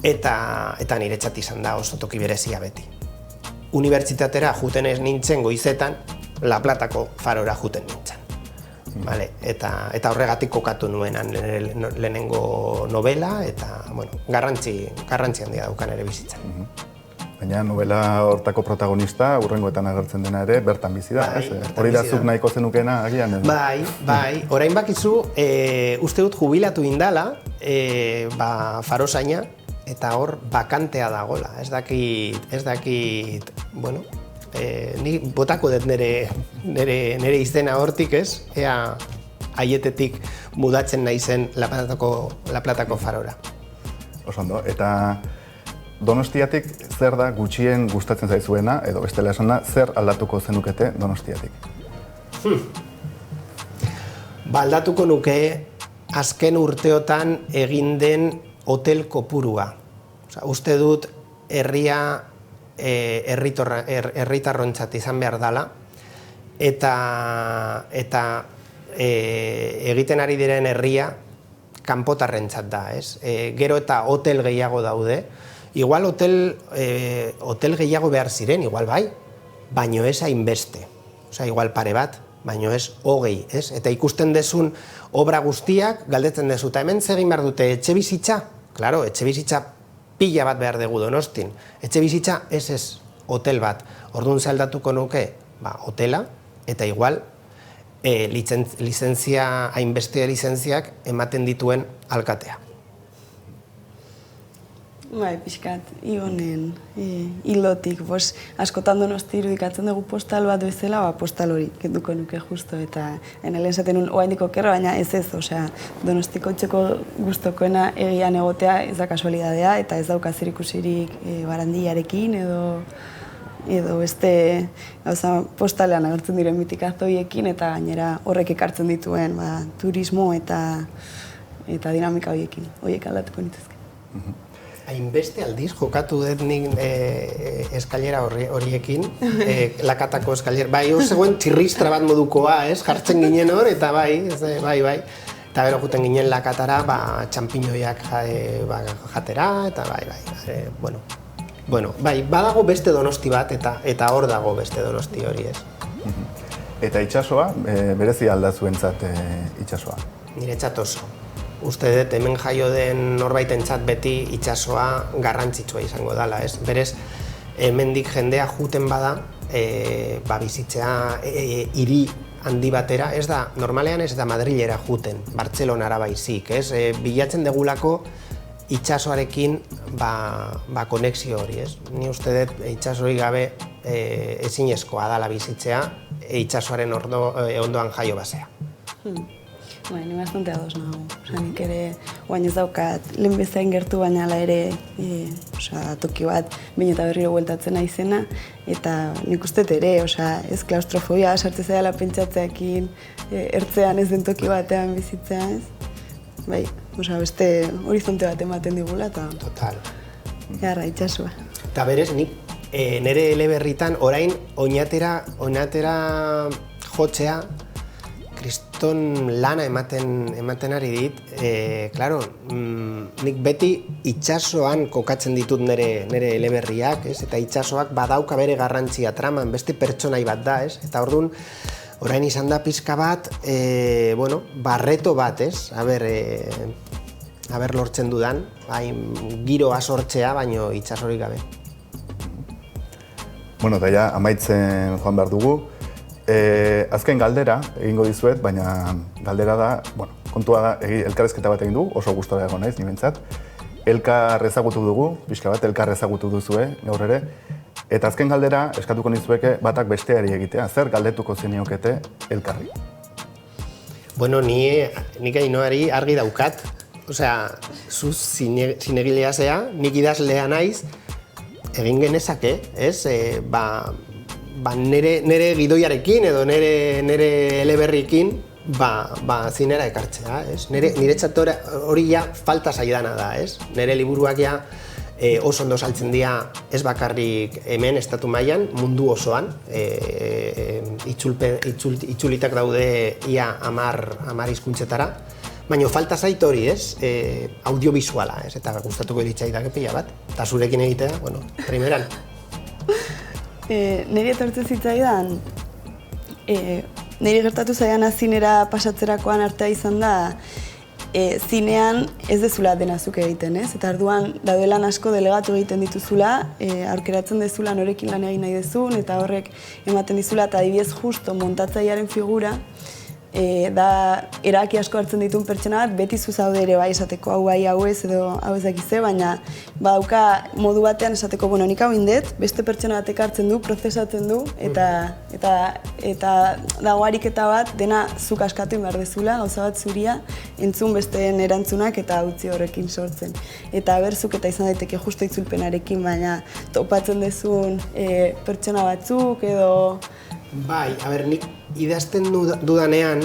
eta niretzat izan da oso toki berezia beti. Unibertsitatera juten ez nintzen goizetan, La Platako farora juten nintzen. Eta horregatik kokatu nuenan lehenengo novela, eta garrantzi handia daukan ere bizitzan. Baina novela hortako protagonista, hurrengoetan agertzen dena ere, bertan bizi da, ez? Hori da zuk nahiko zenukena, agian? Bai, orain bakizu, uste dut jubilatu indala, farosaina, eta hor bakantea dagola. Ez dakit, ni botako dut nire izena hortik, ez? Ea haietetik mudatzen naizen La Platako farora. Oso ondo, eta Donostiatik zer da gutxien gustatzen zaizuena, edo bestela esanda, zer aldatuko zenukete Donostiatik? Aldatuko nuke azken urteotan egin den hotel kopurua. Uste dut herria herritarrontzat izan behar dela, eta egiten ari diren herria kanpotarrentzat da, ez? Gero eta hotel gehiago daude. Igual hotel gehiago behar ziren, igual bai, baino ez hainbeste. Igual pare bat, baino ez 20, ez? Eta ikusten dezun obra guztiak, galdetzen dezu, eta hemen zegin behar dute etxe bizitza? Klaro, etxe bizitza pila bat behar dugu Donostin. Etxe bizitza ez hotel bat. Orduan aldatuko nuke, hotela, eta igual hainbeste lizentziak ematen dituen alkatea. Bai, pixkat, Igonen hilotik, askotan Donosti irudikatzen dugu postal bat bezala, postal hori kenduko nuke justo, eta lehen esaten nun oraindik okerra, baina ez, osea, Donostiko etxeko gustokoena egian egotea ez da kasualidadea, eta ez dauka zerikusirik barandiarekin edo beste gauza postalean agertzen diren mitikazioiekin, eta gainera horrek ekartzen dituen turismo eta dinamika horiekin, horiek aldatuko nituzke. Hainbeste aldiz jokatu dut nik eskailera horiekin, lakatako eskailera, bai, hor zegoen txirristra bat modukoa, jartzen ginen hor, eta bai. Eta gero juten ginen lakatara, txampiñoiak jatera, eta bai, badago beste Donosti bat, eta hor dago beste Donosti hori, ez. Eta itsasoa, berezi alda zuentzat itsasoa? Niretzat oso. Uste dut hemen jaio den norbaitentzat beti itsasoa garrantzitsua izango dela, ez? Berez, hemendik jendea juten bada, bizitzea hiri handi batera, ez da, normalean ez da Madrilera juten, Bartzelonara baizik, ez? Bilatzen degulako itsasoarekin konexio hori, ez? Ni uste dut itsasorik gabe ezinezkoa dela bizitzea, itsasoaren ondoan jaio basea. Ni bastante ados nago. Nik ere, oain ez daukat, lehen bezain gertu baina ala ere, toki bat, behin eta berriro bueltatzen naizena, eta nik uste ere, ez klaustrofobia sartu zaila pentsatzeakin, ertzean ez den toki batean bizitzea, ez? Bai, beste horizonte bat ematen digula, eta... Total. Garra, itxasua. Eta berez, nik nire eleberritan orain oinatera jotzea, kriston lana ematen ari dit, claro, nik beti itsasoan kokatzen ditut nire eleberriak, ez? Eta itsasoak badauka bere garrantzia traman, beste pertsonai bat da, ez? Eta orduan, orain izan da pizka bat, barreto bat, ez? Aber lortzen dudan, giroa sortzea, baino itsasorik gabe. Bueno, eta ja, amaitzen joan behar dugu. Azken galdera egingo dizuet, baina galdera da, kontua da, elkarrezketa bat egin du, oso gustora egon naiz, ni behintzat. Elkar ezagutu dugu, pixka bat, elkar ezagutu duzue, gaur ere. Eta azken galdera, eskatuko nizueke batak besteari egitea, zer galdetuko zeniokete elkarri? Bueno, nik Ainoari argi daukat, osea, zu zinegilea zea, nik idazlea naiz, egin genezake, ez? Nere gidoiarekin edo nere eleberrikin zinera ekartzea, ez? Niretzat hori ja falta zaidana da, ez? Nere liburuak ja oso ondo saltzen dira ez bakarrik hemen estatu mailan, mundu osoan. Itzulitak daude ia 10 hizkuntzetara, baina falta zait hori, ez? Audiovisuala, ez? Eta gustatuko litzaidake pila bat. Eta zurekin egitea, primeran. Niri etortzen zitzaidan, niri gertatu zaidan zinera pasatzerakoan artea izan da, zinean ez dezula dena zuk egiten, ez? Eta orduan daude lan asko delegatu egiten dituzula, aukeratzen dezula norekin lan egin nahi dezun, eta horrek ematen dizula, eta adibidez justo montatzailearen figura, da erabaki asko hartzen dituen pertsona bat, beti zu zaude ere bai esateko hau bai hau ez edo hau ez dakize, baina badauka modu batean esateko, nik hau indet, beste pertsona batek hartzen du, prozesatzen du, eta dago ariketa bat dena zuk askatu behar dezula, gauza bat zuria, entzun besteen erantzunak eta utzi horrekin sortzen. Eta berzuk eta izan daiteke justo itzulpenarekin, baina topatzen dezun pertsona batzuk edo... Bai, nik idazten dudanean,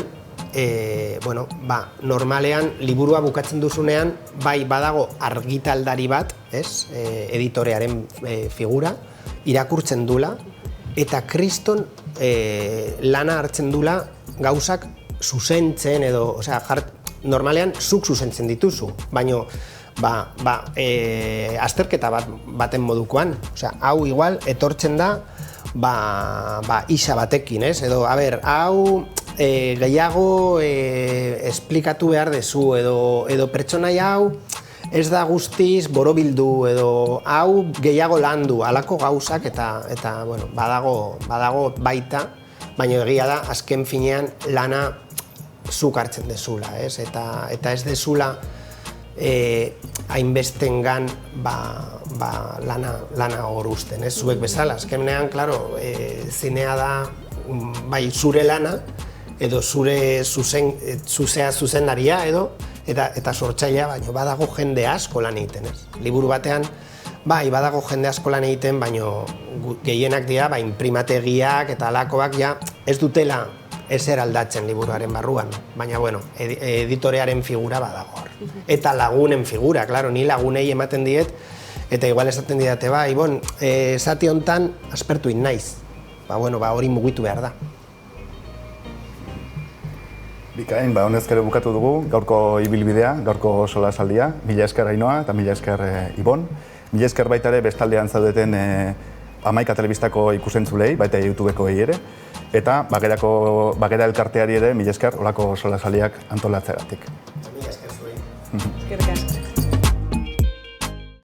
normalean, liburua bukatzen duzunean, bai badago argitaldari bat, ez, editorearen figura, irakurtzen dula, eta kriston lana hartzen dula gauzak zuzentzen edo, normalean zuk zuzentzen dituzu, baina azterketa baten modukoan, hau igual etortzen da, isa batekin, ez? Edo, hau gehiago esplikatu behar dezu, edo pertsonai hau ez da guztiz borobildu, edo hau gehiago landu, halako gauzak, eta badago baita, baina egia da, azken finean lana zuk hartzen dezula, ez? Eta ez dezula hainbestengan lana hor usten, zuek bezala. Azkenean, klaro, zinea da bai zure lana, edo zure zuzendaria edo, eta sortzailea, baina badago jende asko lan egiten, ez? Liburu batean, bai, badago jende asko lan egiten, baina gehienak dira, imprimategiak eta alakoak ja ez dutela ezer aldatzen liburuaren barruan, baina, bueno, editorearen figura badago hor. Eta lagunen figura, klaro, ni lagunei ematen diet, eta igual esaten didate, Ibon, zati hontan aspertu naiz. Hori mugitu behar da. Bikain, honezkero bukatu dugu, gaurko ibilbidea, gaurko solasaldia, mila esker Ainhoa eta mila esker Ibon. Mila esker baita ere bestaldean zaudeten Hamaika telebistako ikusentzulei, baita YouTubeko ere, eta Bagera elkarteari ere mila esker olako solasaliak antolatzeagatik. Mila esker zuei. Eskerrik